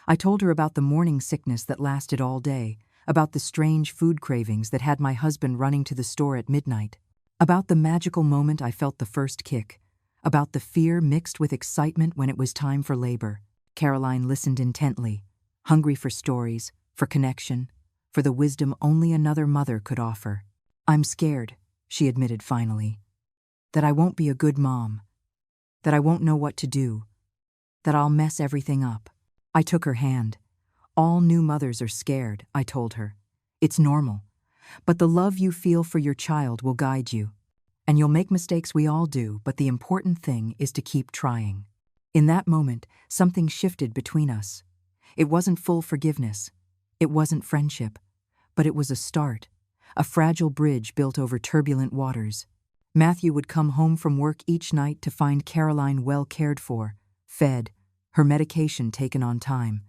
I told her about the morning sickness that lasted all day, about the strange food cravings that had my husband running to the store at midnight, about the magical moment I felt the first kick, about the fear mixed with excitement when it was time for labor. Caroline listened intently, hungry for stories, for connection, for the wisdom only another mother could offer. "I'm scared," she admitted finally, "that I won't be a good mom, that I won't know what to do, that I'll mess everything up." I took her hand. "All new mothers are scared," I told her. "It's normal. But the love you feel for your child will guide you. And you'll make mistakes, we all do, but the important thing is to keep trying." In that moment, something shifted between us. It wasn't full forgiveness. It wasn't friendship. But it was a start, a fragile bridge built over turbulent waters. Matthew would come home from work each night to find Caroline well cared for, fed, her medication taken on time.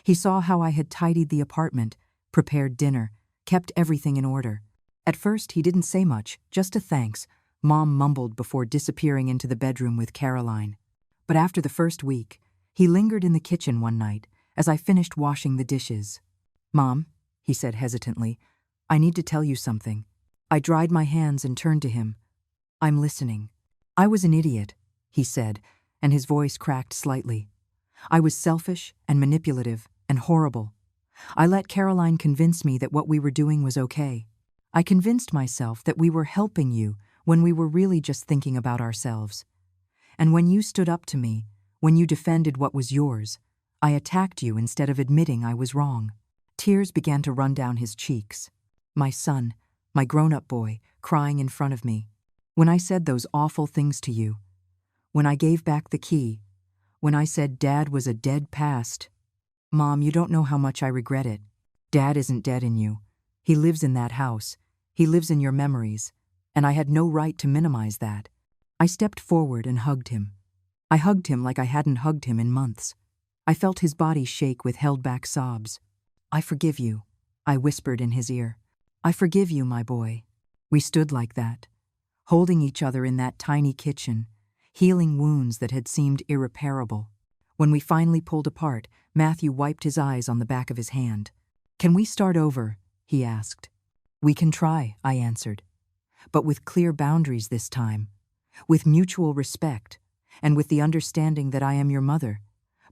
He saw how I had tidied the apartment, prepared dinner, kept everything in order. At first, he didn't say much, just a thanks, Mom mumbled before disappearing into the bedroom with Caroline. But after the first week, he lingered in the kitchen one night as I finished washing the dishes. "Mom," he said hesitantly, "I need to tell you something." I dried my hands and turned to him. I'm listening. I was an idiot, he said, and his voice cracked slightly. I was selfish and manipulative and horrible. I let Caroline convince me that what we were doing was okay. I convinced myself that we were helping you when we were really just thinking about ourselves. And when you stood up to me, when you defended what was yours, I attacked you instead of admitting I was wrong. Tears began to run down his cheeks. My son, my grown-up boy, crying in front of me. When I said those awful things to you, when I gave back the key, when I said Dad was a dead past. Mom, you don't know how much I regret it. Dad isn't dead in you. He lives in that house. He lives in your memories, and I had no right to minimize that. I stepped forward and hugged him. I hugged him like I hadn't hugged him in months. I felt his body shake with held-back sobs. I forgive you, I whispered in his ear. I forgive you, my boy. We stood like that, holding each other in that tiny kitchen, healing wounds that had seemed irreparable. When we finally pulled apart, Matthew wiped his eyes on the back of his hand. Can we start over? He asked. We can try, I answered. But with clear boundaries this time, with mutual respect, and with the understanding that I am your mother,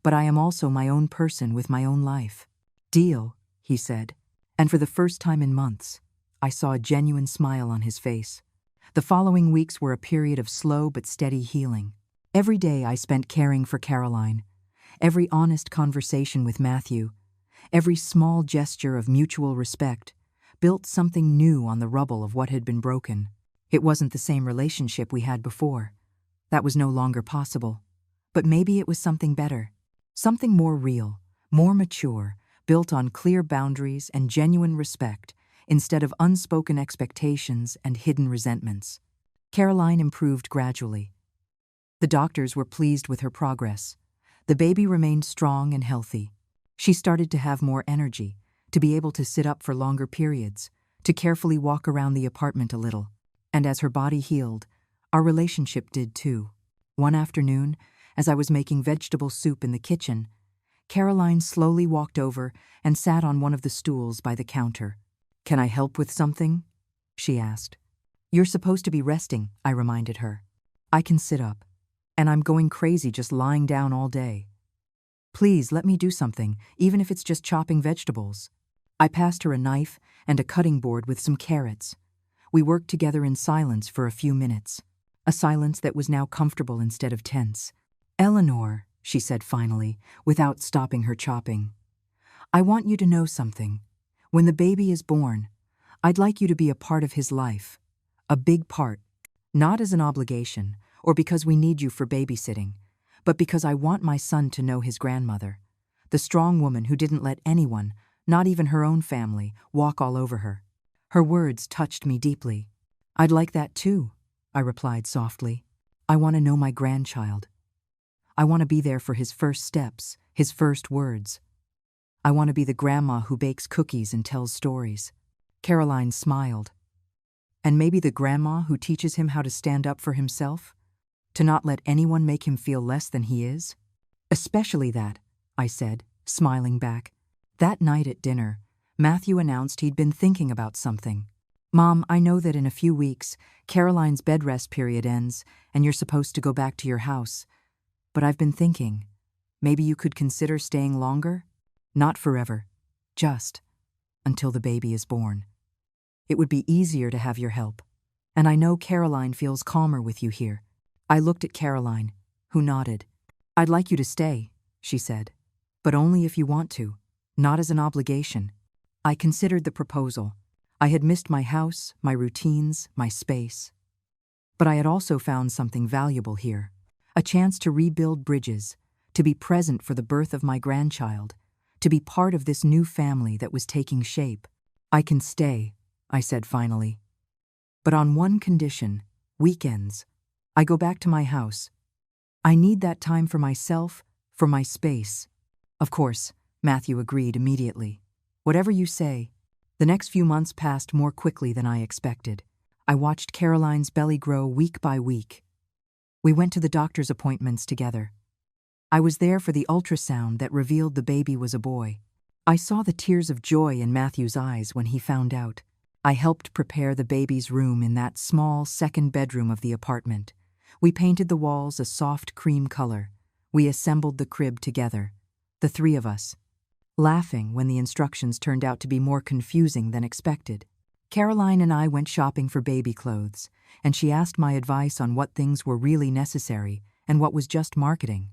but I am also my own person with my own life. Deal, he said, and for the first time in months, I saw a genuine smile on his face. The following weeks were a period of slow but steady healing. Every day I spent caring for Caroline, every honest conversation with Matthew, every small gesture of mutual respect, built something new on the rubble of what had been broken. It wasn't the same relationship we had before. That was no longer possible. But maybe it was something better. Something more real, more mature, built on clear boundaries and genuine respect, instead of unspoken expectations and hidden resentments. Caroline improved gradually. The doctors were pleased with her progress. The baby remained strong and healthy. She started to have more energy, to be able to sit up for longer periods, to carefully walk around the apartment a little. And as her body healed, our relationship did too. One afternoon, as I was making vegetable soup in the kitchen, Caroline slowly walked over and sat on one of the stools by the counter. Can I help with something? She asked. You're supposed to be resting, I reminded her. I can sit up, and I'm going crazy just lying down all day. Please let me do something, even if it's just chopping vegetables. I passed her a knife and a cutting board with some carrots. We worked together in silence for a few minutes, a silence that was now comfortable instead of tense. Eleanor, she said finally, without stopping her chopping, I want you to know something. When the baby is born, I'd like you to be a part of his life, a big part, not as an obligation or because we need you for babysitting, but because I want my son to know his grandmother, the strong woman who didn't let anyone, not even her own family, walk all over her. Her words touched me deeply. I'd like that too, I replied softly. I want to know my grandchild. I want to be there for his first steps, his first words. I want to be the grandma who bakes cookies and tells stories. Caroline smiled. And maybe the grandma who teaches him how to stand up for himself? To not let anyone make him feel less than he is? Especially that, I said, smiling back. That night at dinner, Matthew announced he'd been thinking about something. Mom, I know that in a few weeks, Caroline's bed rest period ends and you're supposed to go back to your house. But I've been thinking, maybe you could consider staying longer? Not forever, just until the baby is born. It would be easier to have your help. And I know Caroline feels calmer with you here. I looked at Caroline, who nodded. I'd like you to stay, she said, but only if you want to, not as an obligation. I considered the proposal. I had missed my house, my routines, my space. But I had also found something valuable here, a chance to rebuild bridges, to be present for the birth of my grandchild, to be part of this new family that was taking shape. I can stay, I said finally. But on one condition, weekends. I go back to my house. I need that time for myself, for my space. Of course, Matthew agreed immediately. Whatever you say. The next few months passed more quickly than I expected. I watched Caroline's belly grow week by week. We went to the doctor's appointments together. I was there for the ultrasound that revealed the baby was a boy. I saw the tears of joy in Matthew's eyes when he found out. I helped prepare the baby's room in that small second bedroom of the apartment. We painted the walls a soft cream color. We assembled the crib together, the three of us, laughing when the instructions turned out to be more confusing than expected. Caroline and I went shopping for baby clothes, and she asked my advice on what things were really necessary and what was just marketing.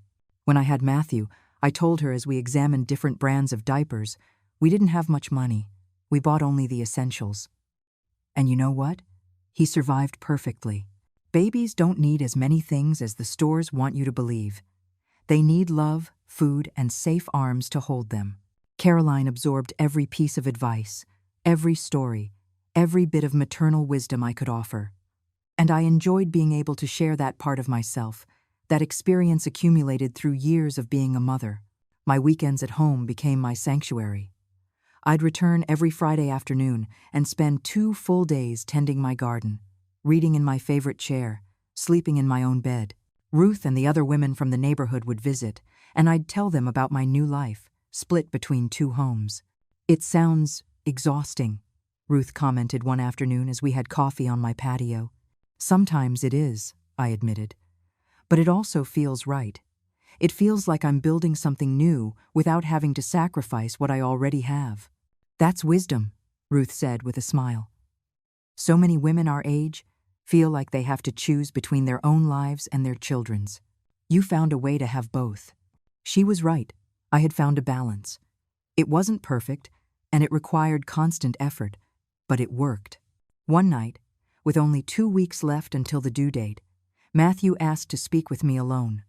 When I had Matthew, I told her as we examined different brands of diapers, we didn't have much money. We bought only the essentials. And you know what? He survived perfectly. Babies don't need as many things as the stores want you to believe. They need love, food, and safe arms to hold them. Caroline absorbed every piece of advice, every story, every bit of maternal wisdom I could offer. And I enjoyed being able to share that part of myself, that experience accumulated through years of being a mother. My weekends at home became my sanctuary. I'd return every Friday afternoon and spend 2 full days tending my garden, reading in my favorite chair, sleeping in my own bed. Ruth and the other women from the neighborhood would visit, and I'd tell them about my new life, split between 2 homes. "It sounds exhausting," Ruth commented one afternoon as we had coffee on my patio. "Sometimes it is," I admitted. "But it also feels right. It feels like I'm building something new without having to sacrifice what I already have." "That's wisdom," Ruth said with a smile. "So many women our age feel like they have to choose between their own lives and their children's. You found a way to have both." She was right. I had found a balance. It wasn't perfect, and it required constant effort, but it worked. One night, with only 2 weeks left until the due date, Matthew asked to speak with me alone.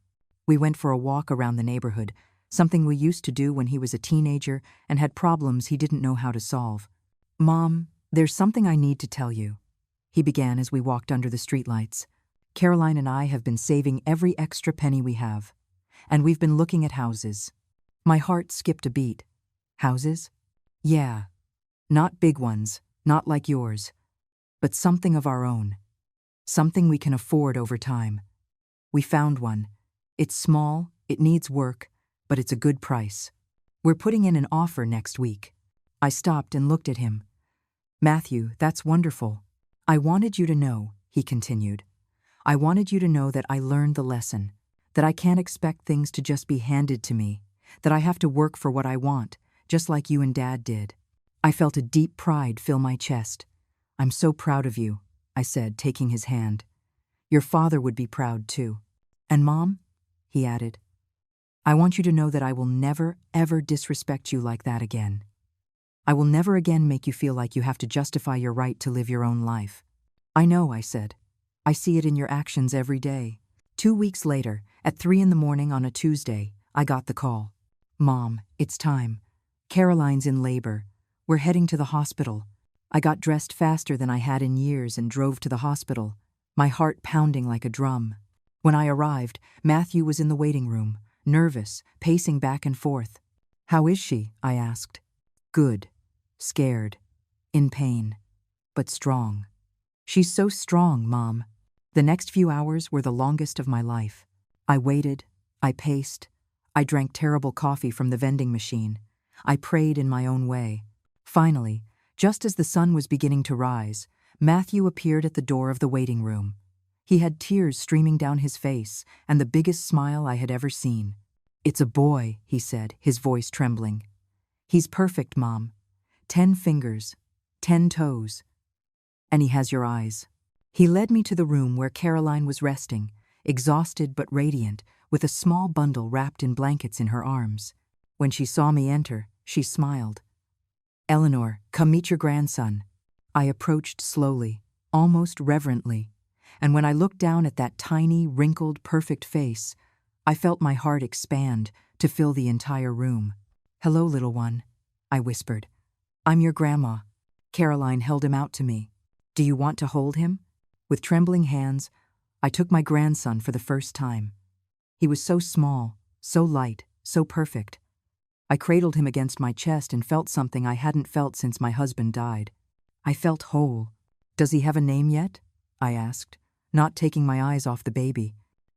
We went for a walk around the neighborhood, something we used to do when he was a teenager and had problems he didn't know how to solve. "Mom, there's something I need to tell you," he began as we walked under the streetlights. "Caroline and I have been saving every extra penny we have, and we've been looking at houses." My heart skipped a beat. "Houses?" "Yeah. Not big ones, not like yours, but something of our own. Something we can afford over time. We found one. It's small, it needs work, but it's a good price. We're putting in an offer next week." I stopped and looked at him. "Matthew, that's wonderful. I wanted you to know," he continued. "I wanted you to know that I learned the lesson, that I can't expect things to just be handed to me, that I have to work for what I want, just like you and Dad did." I felt a deep pride fill my chest. "I'm so proud of you," I said, taking his hand. "Your father would be proud too. And Mom," he added, "I want you to know that I will never, ever disrespect you like that again. I will never again make you feel like you have to justify your right to live your own life." "I know," I said. "I see it in your actions every day." 2 weeks later, at 3 in the morning on a Tuesday, I got the call. "Mom, it's time. Caroline's in labor. We're heading to the hospital." I got dressed faster than I had in years and drove to the hospital, my heart pounding like a drum. When I arrived, Matthew was in the waiting room, nervous, pacing back and forth. "How is she?" I asked. "Good. Scared. In pain. But strong." "She's so strong, Mom." The next few hours were the longest of my life. I waited. I paced. I drank terrible coffee from the vending machine. I prayed in my own way. Finally, just as the sun was beginning to rise, Matthew appeared at the door of the waiting room. He had tears streaming down his face and the biggest smile I had ever seen. "It's a boy," he said, his voice trembling. "He's perfect, Mom. 10 fingers, 10 toes. And he has your eyes." He led me to the room where Caroline was resting, exhausted but radiant, with a small bundle wrapped in blankets in her arms. When she saw me enter, she smiled. "Eleanor, come meet your grandson." I approached slowly, almost reverently, and when I looked down at that tiny, wrinkled, perfect face, I felt my heart expand to fill the entire room. "Hello, little one," I whispered. "I'm your grandma." Caroline held him out to me. "Do you want to hold him?" With trembling hands, I took my grandson for the first time. He was so small, so light, so perfect. I cradled him against my chest and felt something I hadn't felt since my husband died. I felt whole. "Does he have a name yet?" I asked, not taking my eyes off the baby.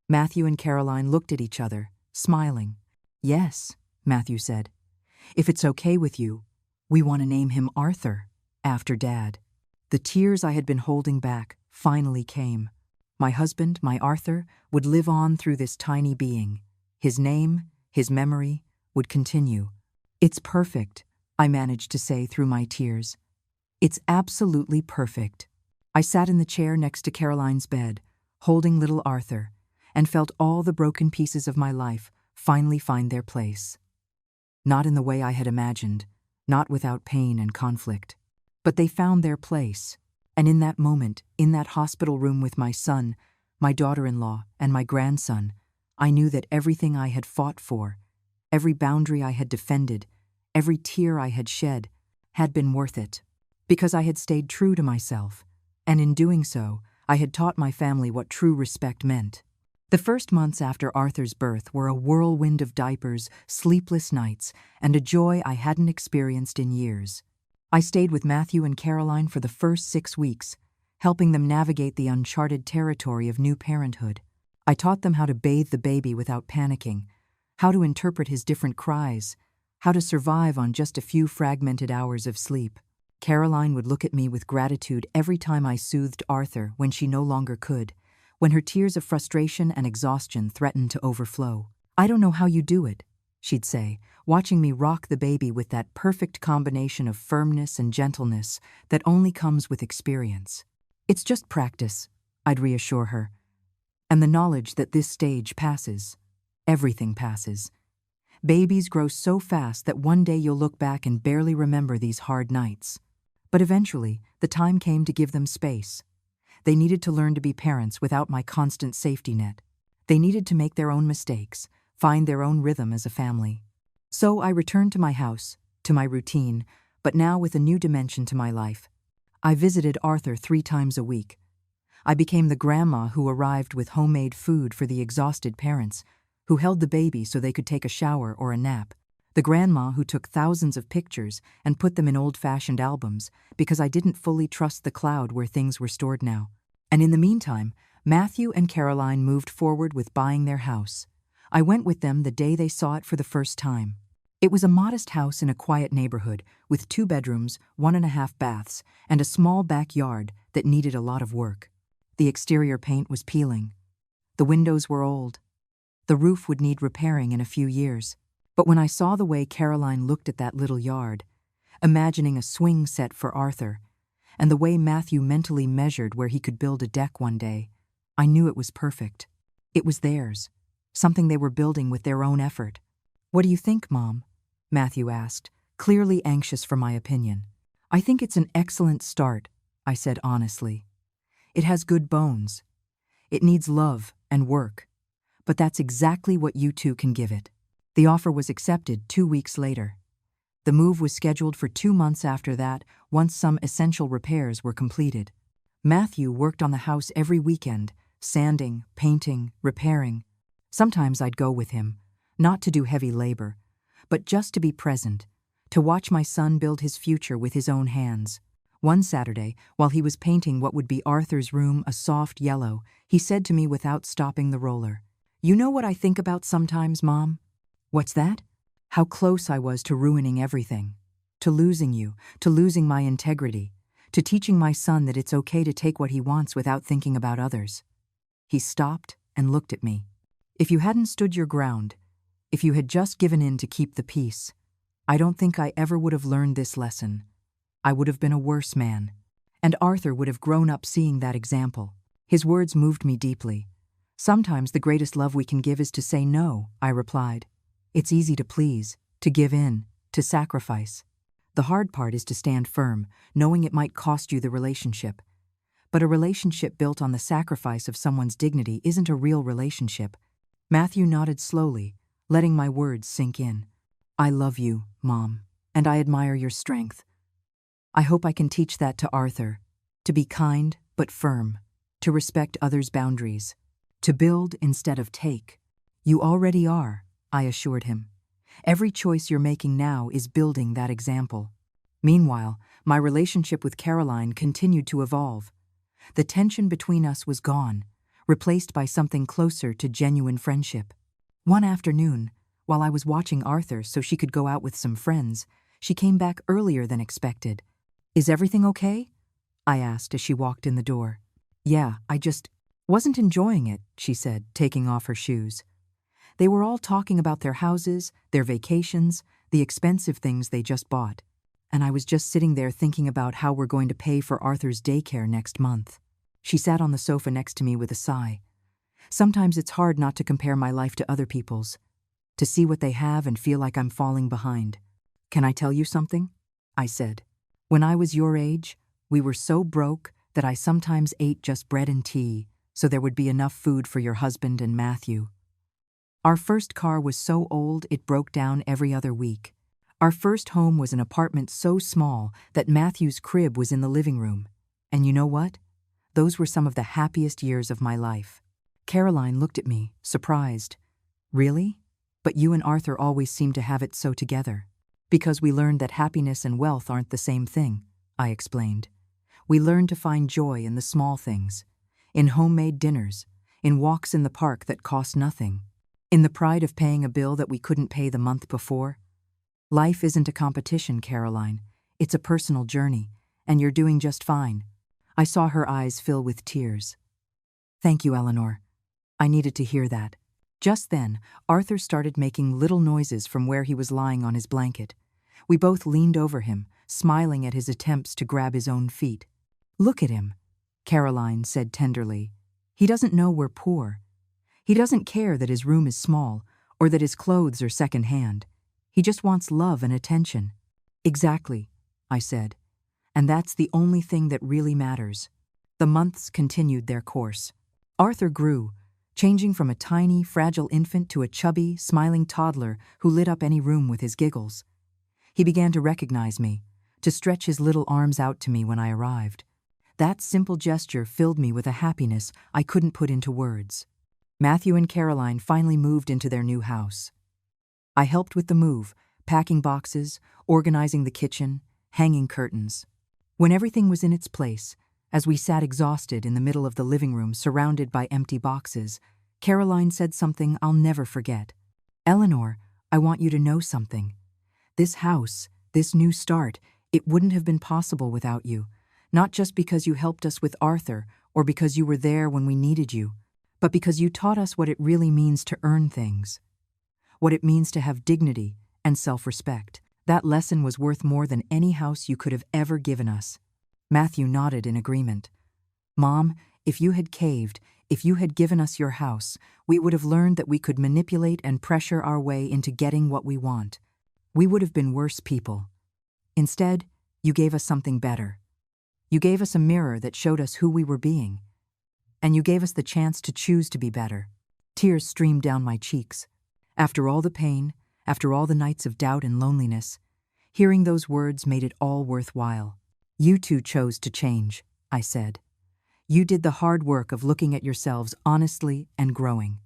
Matthew and Caroline looked at each other, smiling. "Yes," Matthew said. "If it's okay with you, we want to name him Arthur, after Dad." The tears I had been holding back finally came. My husband, my Arthur, would live on through this tiny being. His name, his memory, would continue. "It's perfect," I managed to say through my tears. "It's absolutely perfect." I sat in the chair next to Caroline's bed, holding little Arthur, and felt all the broken pieces of my life finally find their place. Not in the way I had imagined, not without pain and conflict. But they found their place, and in that moment, in that hospital room with my son, my daughter-in-law, and my grandson, I knew that everything I had fought for, every boundary I had defended, every tear I had shed, had been worth it. Because I had stayed true to myself, and in doing so, I had taught my family what true respect meant. The first months after Arthur's birth were a whirlwind of diapers, sleepless nights, and a joy I hadn't experienced in years. I stayed with Matthew and Caroline for the first 6 weeks, helping them navigate the uncharted territory of new parenthood. I taught them how to bathe the baby without panicking, how to interpret his different cries, how to survive on just a few fragmented hours of sleep. Caroline would look at me with gratitude every time I soothed Arthur when she no longer could, when her tears of frustration and exhaustion threatened to overflow. "I don't know how you do it," she'd say, watching me rock the baby with that perfect combination of firmness and gentleness that only comes with experience. "It's just practice," I'd reassure her, "and the knowledge that this stage passes. Everything passes. Babies grow so fast that one day you'll look back and barely remember these hard nights. But eventually, the time came to give them space. They needed to learn to be parents without my constant safety net. They needed to make their own mistakes, find their own rhythm as a family. So I returned to my house, to my routine, but now with a new dimension to my life. I visited Arthur 3 times a week. I became the grandma who arrived with homemade food for the exhausted parents, who held the baby so they could take a shower or a nap. The grandma who took thousands of pictures and put them in old-fashioned albums because I didn't fully trust the cloud where things were stored now. And in the meantime, Matthew and Caroline moved forward with buying their house. I went with them the day they saw it for the first time. It was a modest house in a quiet neighborhood with 2 bedrooms, 1.5 baths, and a small backyard that needed a lot of work. The exterior paint was peeling. The windows were old. The roof would need repairing in a few years. But when I saw the way Caroline looked at that little yard, imagining a swing set for Arthur, and the way Matthew mentally measured where he could build a deck one day, I knew it was perfect. It was theirs, something they were building with their own effort. "What do you think, Mom?" Matthew asked, clearly anxious for my opinion. "I think it's an excellent start," I said honestly. "It has good bones. It needs love and work, but that's exactly what you two can give it." The offer was accepted 2 weeks later. The move was scheduled for 2 months after that, once some essential repairs were completed. Matthew worked on the house every weekend, sanding, painting, repairing. Sometimes I'd go with him, not to do heavy labor, but just to be present, to watch my son build his future with his own hands. One Saturday, while he was painting what would be Arthur's room a soft yellow, he said to me without stopping the roller, "You know what I think about sometimes, Mom?" "What's that?" "How close I was to ruining everything, to losing you, to losing my integrity, to teaching my son that it's okay to take what he wants without thinking about others." He stopped and looked at me. "If you hadn't stood your ground, if you had just given in to keep the peace, I don't think I ever would have learned this lesson. I would have been a worse man. And Arthur would have grown up seeing that example." His words moved me deeply. "Sometimes the greatest love we can give is to say no," I replied. "It's easy to please, to give in, to sacrifice. The hard part is to stand firm, knowing it might cost you the relationship. But a relationship built on the sacrifice of someone's dignity isn't a real relationship." Matthew nodded slowly, letting my words sink in. "I love you, Mom, and I admire your strength. I hope I can teach that to Arthur, to be kind but firm, to respect others' boundaries, to build instead of take." "You already are," I assured him. "Every choice you're making now is building that example." Meanwhile, my relationship with Caroline continued to evolve. The tension between us was gone, replaced by something closer to genuine friendship. One afternoon, while I was watching Arthur so she could go out with some friends, she came back earlier than expected. "Is everything okay?" I asked as she walked in the door. Yeah, I just wasn't enjoying it, she said, taking off her shoes. They were all talking about their houses, their vacations, the expensive things they just bought. And I was just sitting there thinking about how we're going to pay for Arthur's daycare next month. She sat on the sofa next to me with a sigh. Sometimes it's hard not to compare my life to other people's, to see what they have and feel like I'm falling behind. Can I tell you something? I said. When I was your age, we were so broke that I sometimes ate just bread and tea so there would be enough food for your husband and Matthew. Our first car was so old it broke down every other week. Our first home was an apartment so small that Matthew's crib was in the living room. And you know what? Those were some of the happiest years of my life. Caroline looked at me, surprised. Really? But you and Arthur always seem to have it so together. Because we learned that happiness and wealth aren't the same thing, I explained. We learned to find joy in the small things, in homemade dinners, in walks in the park that cost nothing, in the pride of paying a bill that we couldn't pay the month before. Life isn't a competition, Caroline. It's a personal journey, and you're doing just fine. I saw her eyes fill with tears. Thank you, Eleanor. I needed to hear that. Just then, Arthur started making little noises from where he was lying on his blanket. We both leaned over him, smiling at his attempts to grab his own feet. Look at him, Caroline said tenderly. He doesn't know we're poor. He doesn't care that his room is small or that his clothes are second-hand. He just wants love and attention. Exactly, I said. And that's the only thing that really matters. The months continued their course. Arthur grew, changing from a tiny, fragile infant to a chubby, smiling toddler who lit up any room with his giggles. He began to recognize me, to stretch his little arms out to me when I arrived. That simple gesture filled me with a happiness I couldn't put into words. Matthew and Caroline finally moved into their new house. I helped with the move, packing boxes, organizing the kitchen, hanging curtains. When everything was in its place, as we sat exhausted in the middle of the living room surrounded by empty boxes, Caroline said something I'll never forget. Eleanor, I want you to know something. This house, this new start, it wouldn't have been possible without you. Not just because you helped us with Arthur or because you were there when we needed you, but because you taught us what it really means to earn things. What it means to have dignity and self-respect. That lesson was worth more than any house you could have ever given us. Matthew nodded in agreement. Mom, if you had caved, if you had given us your house, we would have learned that we could manipulate and pressure our way into getting what we want. We would have been worse people. Instead, you gave us something better. You gave us a mirror that showed us who we were being. And you gave us the chance to choose to be better. Tears streamed down my cheeks. After all the pain, after all the nights of doubt and loneliness, hearing those words made it all worthwhile. You two chose to change, I said. You did the hard work of looking at yourselves honestly and growing.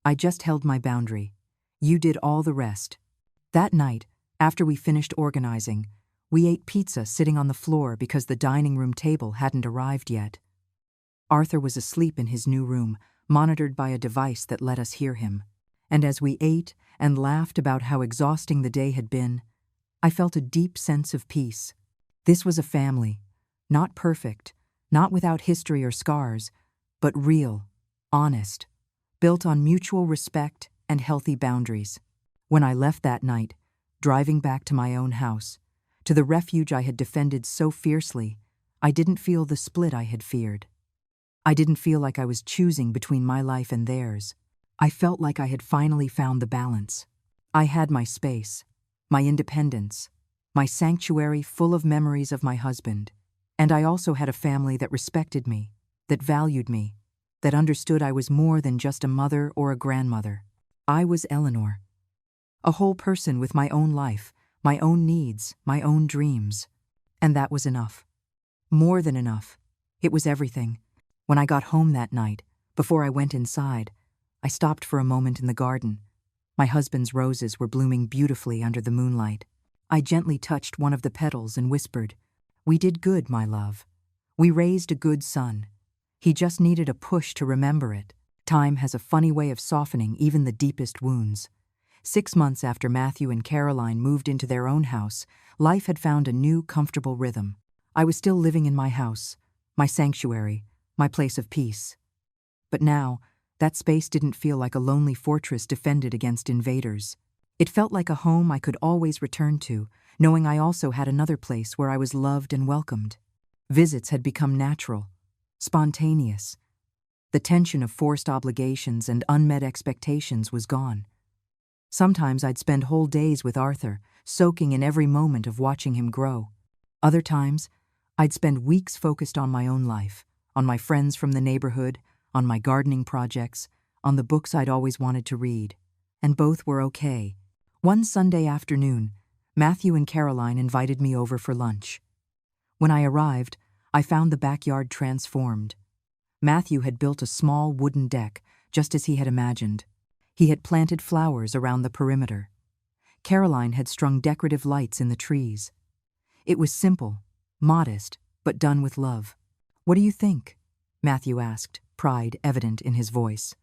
I just held my boundary. You did all the rest. That night, after we finished organizing, we ate pizza sitting on the floor because the dining room table hadn't arrived yet. Arthur was asleep in his new room, monitored by a device that let us hear him. And as we ate and laughed about how exhausting the day had been, I felt a deep sense of peace. This was a family, not perfect, not without history or scars, but real, honest, built on mutual respect and healthy boundaries. When I left that night, driving back to my own house, to the refuge I had defended so fiercely, I didn't feel the split I had feared. I didn't feel like I was choosing between my life and theirs. I felt like I had finally found the balance. I had my space, my independence, my sanctuary full of memories of my husband, and I also had a family that respected me, that valued me, that understood I was more than just a mother or a grandmother. I was Eleanor, a whole person with my own life, my own needs, my own dreams. And that was enough. More than enough. It was everything. When I got home that night, before I went inside, I stopped for a moment in the garden. My husband's roses were blooming beautifully under the moonlight. I gently touched one of the petals and whispered, "We did good, my love. We raised a good son. He just needed a push to remember it." Time has a funny way of softening even the deepest wounds. 6 months after Matthew and Caroline moved into their own house, life had found a new, comfortable rhythm. I was still living in my house, my sanctuary, my place of peace. But now, that space didn't feel like a lonely fortress defended against invaders. It felt like a home I could always return to, knowing I also had another place where I was loved and welcomed. Visits had become natural, spontaneous. The tension of forced obligations and unmet expectations was gone. Sometimes I'd spend whole days with Arthur, soaking in every moment of watching him grow. Other times, I'd spend weeks focused on my own life, on my friends from the neighborhood, on my gardening projects, on the books I'd always wanted to read. And both were okay. One Sunday afternoon, Matthew and Caroline invited me over for lunch. When I arrived, I found the backyard transformed. Matthew had built a small wooden deck, just as he had imagined. He had planted flowers around the perimeter. Caroline had strung decorative lights in the trees. It was simple, modest, but done with love. "What do you think?" Matthew asked, pride evident in his voice.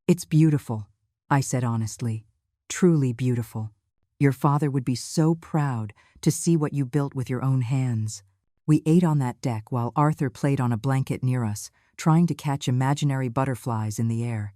"It's beautiful," I said honestly. "Truly beautiful. Your father would be so proud to see what you built with your own hands." We ate on that deck while Arthur played on a blanket near us, trying to catch imaginary butterflies in the air.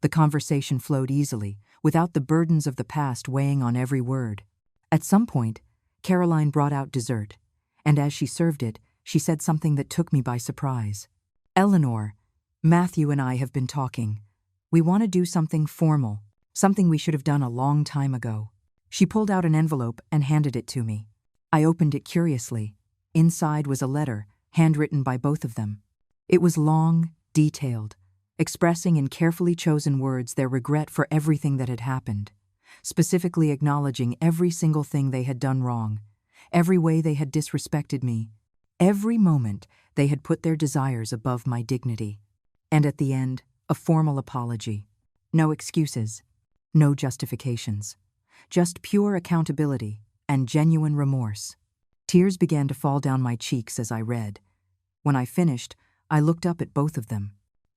The conversation flowed easily, without the burdens of the past weighing on every word. At some point, Caroline brought out dessert, and as she served it, she said something that took me by surprise. "Eleanor, Matthew and I have been talking. We want to do something formal, something we should have done a long time ago." She pulled out an envelope and handed it to me. I opened it curiously. Inside was a letter, handwritten by both of them. It was long, detailed, expressing in carefully chosen words their regret for everything that had happened, specifically acknowledging every single thing they had done wrong, every way they had disrespected me, every moment they had put their desires above my dignity. And at the end, a formal apology. No excuses, no justifications. Just pure accountability and genuine remorse. Tears began to fall down my cheeks as I read. When I finished, I looked up at both of them.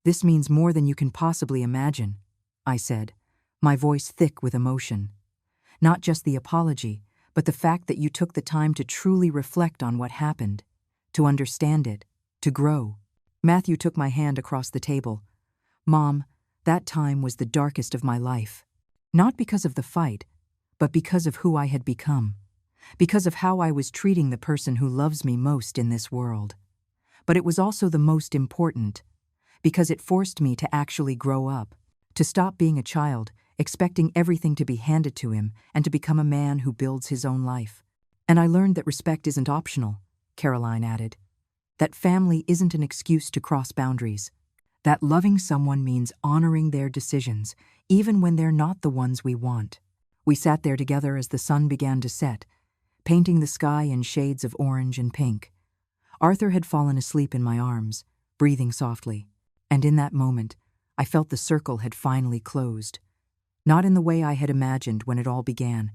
"This means more than you can possibly imagine," I said, my voice thick with emotion. "Not just the apology, but the fact that you took the time to truly reflect on what happened, to understand it, to grow." Matthew took my hand across the table. "Mom, that time was the darkest of my life. Not because of the fight, but because of who I had become. Because of how I was treating the person who loves me most in this world. But it was also the most important, because it forced me to actually grow up, to stop being a child, expecting everything to be handed to him, and to become a man who builds his own life. And I learned that respect isn't optional," Caroline added. "That family isn't an excuse to cross boundaries. That loving someone means honoring their decisions, even when they're not the ones we want." We sat there together as the sun began to set, painting the sky in shades of orange and pink. Arthur had fallen asleep in my arms, breathing softly, and in that moment, I felt the circle had finally closed. Not in the way I had imagined when it all began,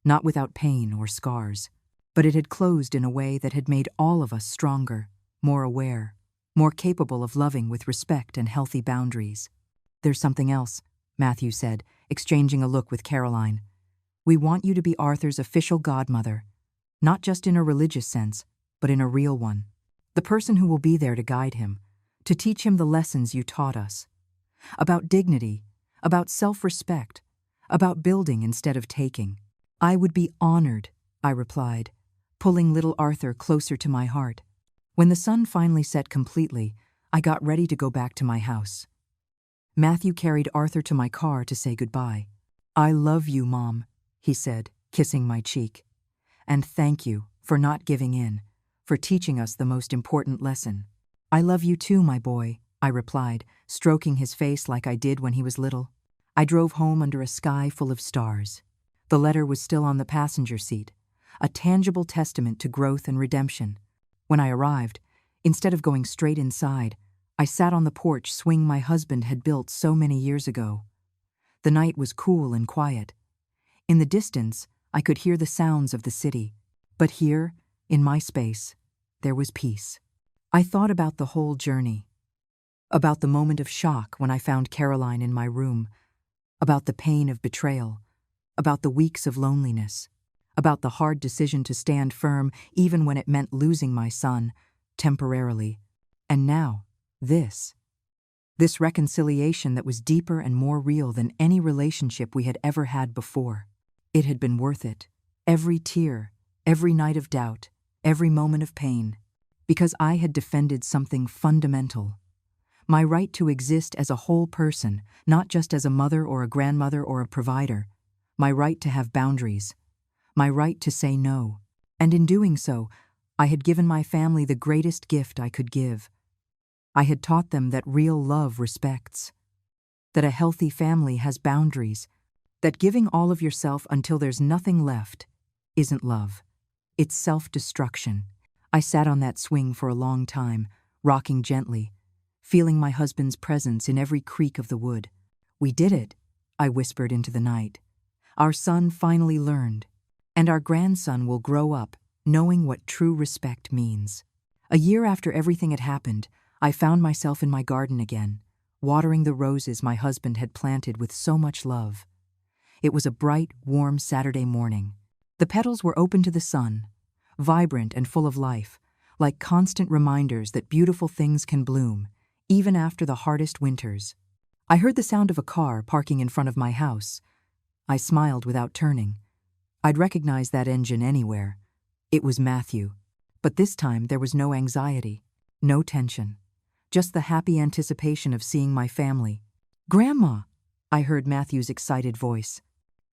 not without pain or scars, but it had closed in a way that had made all of us stronger, more aware, more capable of loving with respect and healthy boundaries. "There's something else," Matthew said, exchanging a look with Caroline. "We want you to be Arthur's official godmother, not just in a religious sense, but in a real one. The person who will be there to guide him, to teach him the lessons you taught us. About dignity, about self-respect, about building instead of taking." "I would be honored," I replied, pulling little Arthur closer to my heart. When the sun finally set completely, I got ready to go back to my house. Matthew carried Arthur to my car to say goodbye. "I love you, Mom," he said, kissing my cheek. "And thank you for not giving in, for teaching us the most important lesson." "I love you too, my boy," I replied, stroking his face like I did when he was little. I drove home under a sky full of stars. The letter was still on the passenger seat, a tangible testament to growth and redemption. When I arrived, instead of going straight inside, I sat on the porch swing my husband had built so many years ago. The night was cool and quiet. In the distance, I could hear the sounds of the city. But here, in my space, there was peace. I thought about the whole journey. About the moment of shock when I found Caroline in my room. About the pain of betrayal. About the weeks of loneliness. About the hard decision to stand firm even when it meant losing my son, temporarily. And now, this reconciliation that was deeper and more real than any relationship we had ever had before. It had been worth it. Every tear, every night of doubt, every moment of pain. Because I had defended something fundamental. My right to exist as a whole person, not just as a mother or a grandmother or a provider. My right to have boundaries. My right to say no. And in doing so, I had given my family the greatest gift I could give. I had taught them that real love respects. That a healthy family has boundaries. That giving all of yourself until there's nothing left isn't love. It's self-destruction. I sat on that swing for a long time, rocking gently, feeling my husband's presence in every creak of the wood. We did it, I whispered into the night. Our son finally learned, and our grandson will grow up knowing what true respect means. A year after everything had happened, I found myself in my garden again, watering the roses my husband had planted with so much love. It was a bright, warm Saturday morning. The petals were open to the sun, vibrant and full of life, like constant reminders that beautiful things can bloom, even after the hardest winters. I heard the sound of a car parking in front of my house. I smiled without turning. I'd recognize that engine anywhere. It was Matthew. But this time there was no anxiety, no tension. Just the happy anticipation of seeing my family. "Grandma!" I heard Matthew's excited voice.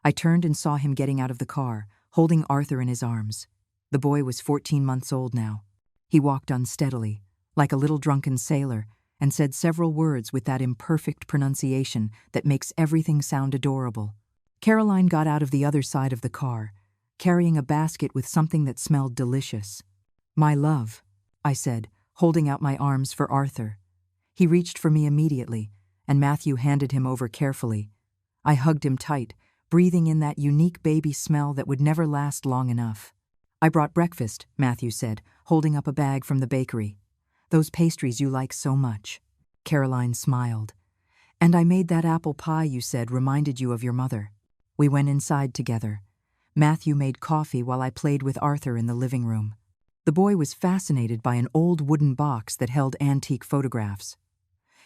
I turned and saw him getting out of the car, holding Arthur in his arms. The boy was 14 months old now. He walked unsteadily, like a little drunken sailor, and said several words with that imperfect pronunciation that makes everything sound adorable. Caroline got out of the other side of the car, carrying a basket with something that smelled delicious. "My love," I said, holding out my arms for Arthur. He reached for me immediately, and Matthew handed him over carefully. I hugged him tight, breathing in that unique baby smell that would never last long enough. "I brought breakfast," Matthew said, holding up a bag from the bakery. "Those pastries you like so much." Caroline smiled. "And I made that apple pie you said reminded you of your mother." We went inside together. Matthew made coffee while I played with Arthur in the living room. The boy was fascinated by an old wooden box that held antique photographs.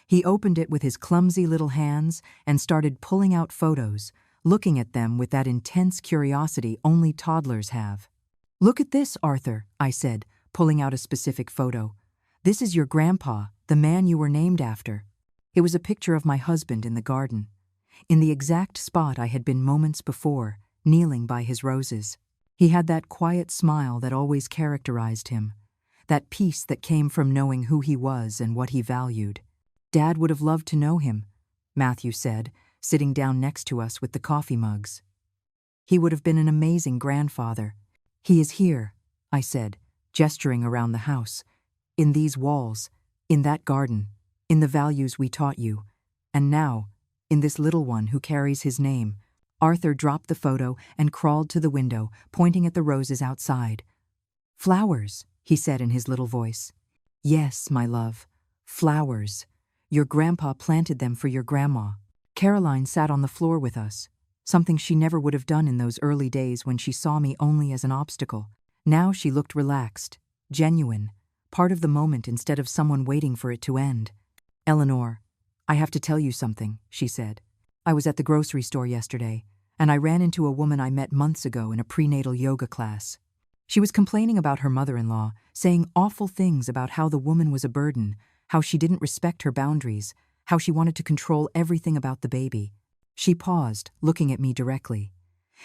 He opened it with his clumsy little hands and started pulling out photos, looking at them with that intense curiosity only toddlers have. "Look at this, Arthur," I said, pulling out a specific photo. "This is your grandpa, the man you were named after." It was a picture of my husband in the garden, in the exact spot I had been moments before, kneeling by his roses. He had that quiet smile that always characterized him, that peace that came from knowing who he was and what he valued. "Dad would have loved to know him," Matthew said, sitting down next to us with the coffee mugs. "He would have been an amazing grandfather." "He is here," I said, gesturing around the house. "In these walls, in that garden, in the values we taught you. And now, in this little one who carries his name." Arthur dropped the photo and crawled to the window, pointing at the roses outside. "Flowers," he said in his little voice. "Yes, my love, flowers. Your grandpa planted them for your grandma." Caroline sat on the floor with us, something she never would have done in those early days when she saw me only as an obstacle. Now she looked relaxed, genuine, part of the moment instead of someone waiting for it to end. "Eleanor, I have to tell you something," she said. "I was at the grocery store yesterday, and I ran into a woman I met months ago in a prenatal yoga class. She was complaining about her mother-in-law, saying awful things about how the woman was a burden, how she didn't respect her boundaries, how she wanted to control everything about the baby." She paused, looking at me directly.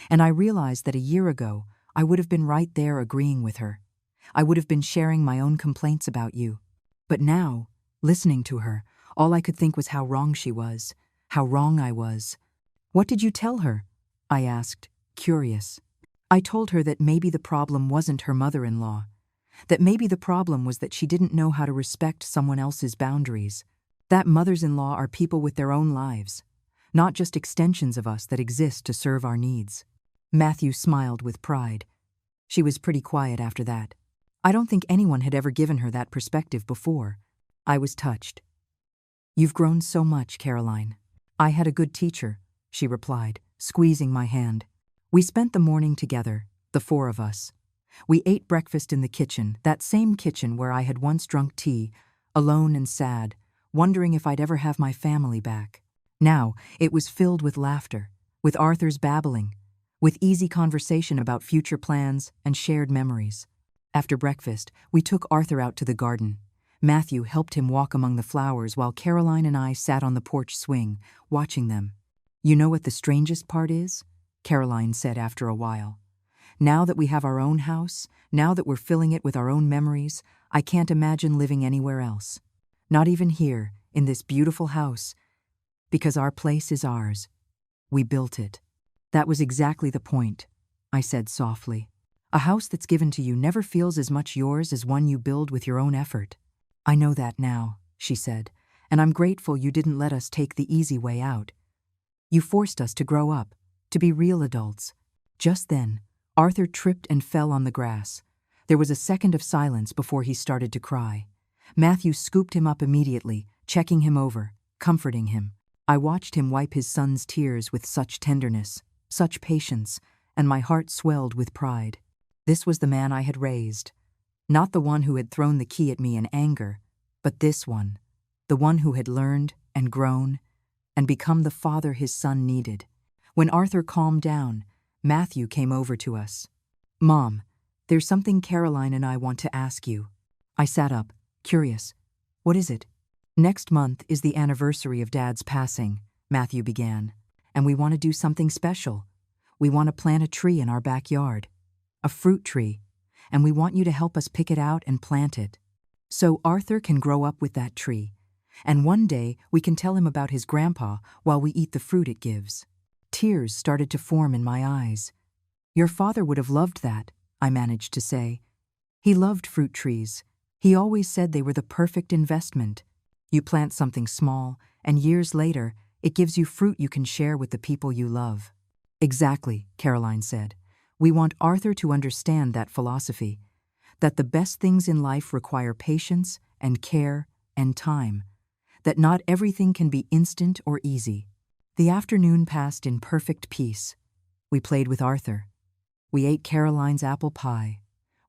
And I realized that a year ago, I would have been right there agreeing with her. I would have been sharing my own complaints about you. But now, listening to her, all I could think was how wrong she was, how wrong I was. "What did you tell her?" I asked, curious. "I told her that maybe the problem wasn't her mother-in-law, that maybe the problem was that she didn't know how to respect someone else's boundaries, that mothers-in-law are people with their own lives, not just extensions of us that exist to serve our needs." Matthew smiled with pride. She was pretty quiet after that. I don't think anyone had ever given her that perspective before. I was touched. "You've grown so much, Caroline." "I had a good teacher," she replied, squeezing my hand. We spent the morning together, the four of us. We ate breakfast in the kitchen, that same kitchen where I had once drunk tea, alone and sad, wondering if I'd ever have my family back. Now, it was filled with laughter, with Arthur's babbling, with easy conversation about future plans and shared memories. After breakfast, we took Arthur out to the garden. Matthew helped him walk among the flowers while Caroline and I sat on the porch swing, watching them. "You know what the strangest part is?" Caroline said after a while. "Now that we have our own house, now that we're filling it with our own memories, I can't imagine living anywhere else. Not even here, in this beautiful house. Because our place is ours. We built it." "That was exactly the point," I said softly. "A house that's given to you never feels as much yours as one you build with your own effort." "I know that now," she said, "and I'm grateful you didn't let us take the easy way out. You forced us to grow up, to be real adults." Just then, Arthur tripped and fell on the grass. There was a second of silence before he started to cry. Matthew scooped him up immediately, checking him over, comforting him. I watched him wipe his son's tears with such tenderness, such patience, and my heart swelled with pride. This was the man I had raised. Not the one who had thrown the key at me in anger, but this one, the one who had learned and grown and become the father his son needed. When Arthur calmed down, Matthew came over to us. "Mom, there's something Caroline and I want to ask you." I sat up, curious. "What is it?" "Next month is the anniversary of Dad's passing," Matthew began, "and we want to do something special. We want to plant a tree in our backyard, a fruit tree, and we want you to help us pick it out and plant it. So Arthur can grow up with that tree, and one day we can tell him about his grandpa while we eat the fruit it gives." Tears started to form in my eyes. "Your father would have loved that," I managed to say. "He loved fruit trees. He always said they were the perfect investment. You plant something small, and years later, it gives you fruit you can share with the people you love." "Exactly," Caroline said. "We want Arthur to understand that philosophy, that the best things in life require patience and care and time, that not everything can be instant or easy." The afternoon passed in perfect peace. We played with Arthur. We ate Caroline's apple pie.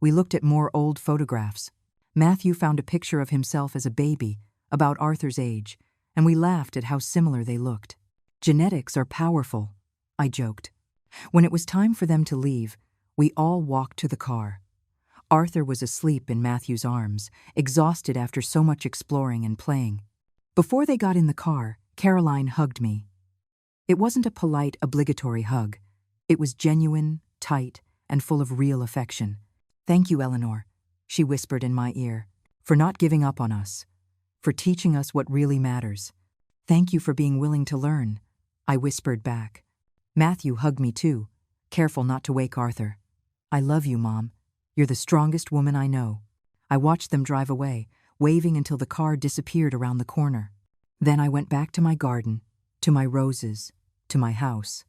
We looked at more old photographs. Matthew found a picture of himself as a baby, about Arthur's age, and we laughed at how similar they looked. "Genetics are powerful," I joked. When it was time for them to leave, we all walked to the car. Arthur was asleep in Matthew's arms, exhausted after so much exploring and playing. Before they got in the car, Caroline hugged me. It wasn't a polite, obligatory hug. It was genuine, tight, and full of real affection. "Thank you, Eleanor," she whispered in my ear, "for not giving up on us, for teaching us what really matters." "Thank you for being willing to learn," I whispered back. Matthew hugged me too, careful not to wake Arthur. "I love you, Mom. You're the strongest woman I know." I watched them drive away, waving until the car disappeared around the corner. Then I went back to my garden, to my roses, to my house,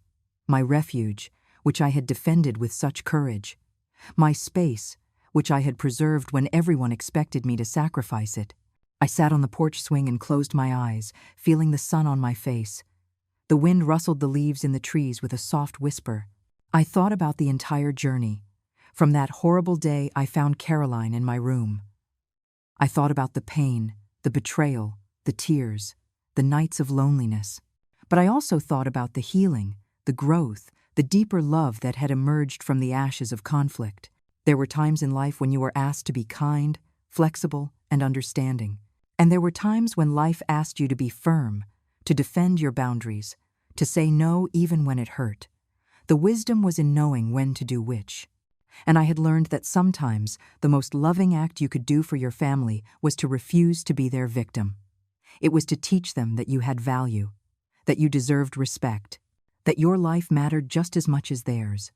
my refuge, which I had defended with such courage, my space, which I had preserved when everyone expected me to sacrifice it. I sat on the porch swing and closed my eyes, feeling the sun on my face. The wind rustled the leaves in the trees with a soft whisper. I thought about the entire journey, from that horrible day I found Caroline in my room. I thought about the pain, the betrayal, the tears, the nights of loneliness. But I also thought about the healing, the growth, the deeper love that had emerged from the ashes of conflict. There were times in life when you were asked to be kind, flexible, and understanding. And there were times when life asked you to be firm, to defend your boundaries, to say no even when it hurt. The wisdom was in knowing when to do which. And I had learned that sometimes the most loving act you could do for your family was to refuse to be their victim. It was to teach them that you had value, that you deserved respect, that your life mattered just as much as theirs.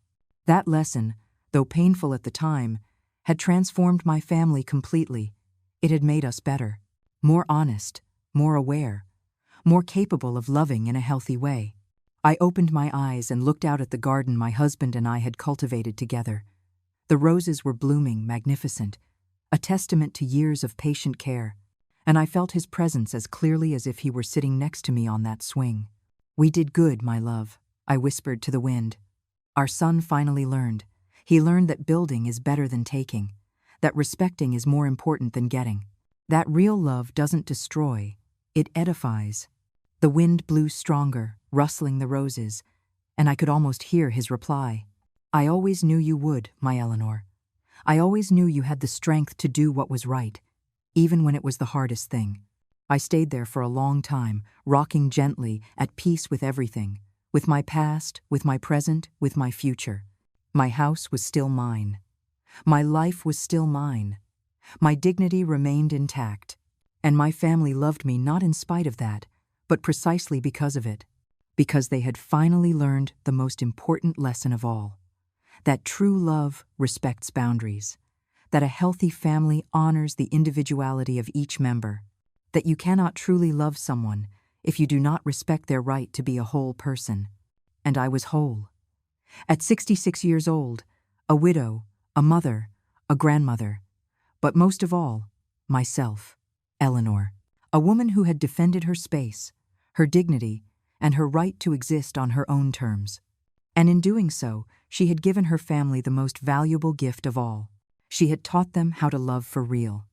That lesson, though painful at the time, had transformed my family completely. It had made us better, more honest, more aware, more capable of loving in a healthy way. I opened my eyes and looked out at the garden my husband and I had cultivated together. The roses were blooming, magnificent, a testament to years of patient care, and I felt his presence as clearly as if he were sitting next to me on that swing. "We did good, my love," I whispered to the wind. "Our son finally learned. He learned that building is better than taking, that respecting is more important than getting." That real love doesn't destroy, it edifies. The wind blew stronger, rustling the roses, and I could almost hear his reply. I always knew you would, my Eleanor. I always knew you had the strength to do what was right, even when it was the hardest thing. I stayed there for a long time, rocking gently, at peace with everything, with my past, with my present, with my future. My house was still mine. My life was still mine. My dignity remained intact. And my family loved me not in spite of that, but precisely because of it. Because they had finally learned the most important lesson of all. That true love respects boundaries. That a healthy family honors the individuality of each member. That you cannot truly love someone if you do not respect their right to be a whole person. And I was whole. At 66 years old, a widow, a mother, a grandmother, but most of all, myself, Eleanor, a woman who had defended her space, her dignity, and her right to exist on her own terms. And in doing so, she had given her family the most valuable gift of all. She had taught them how to love for real.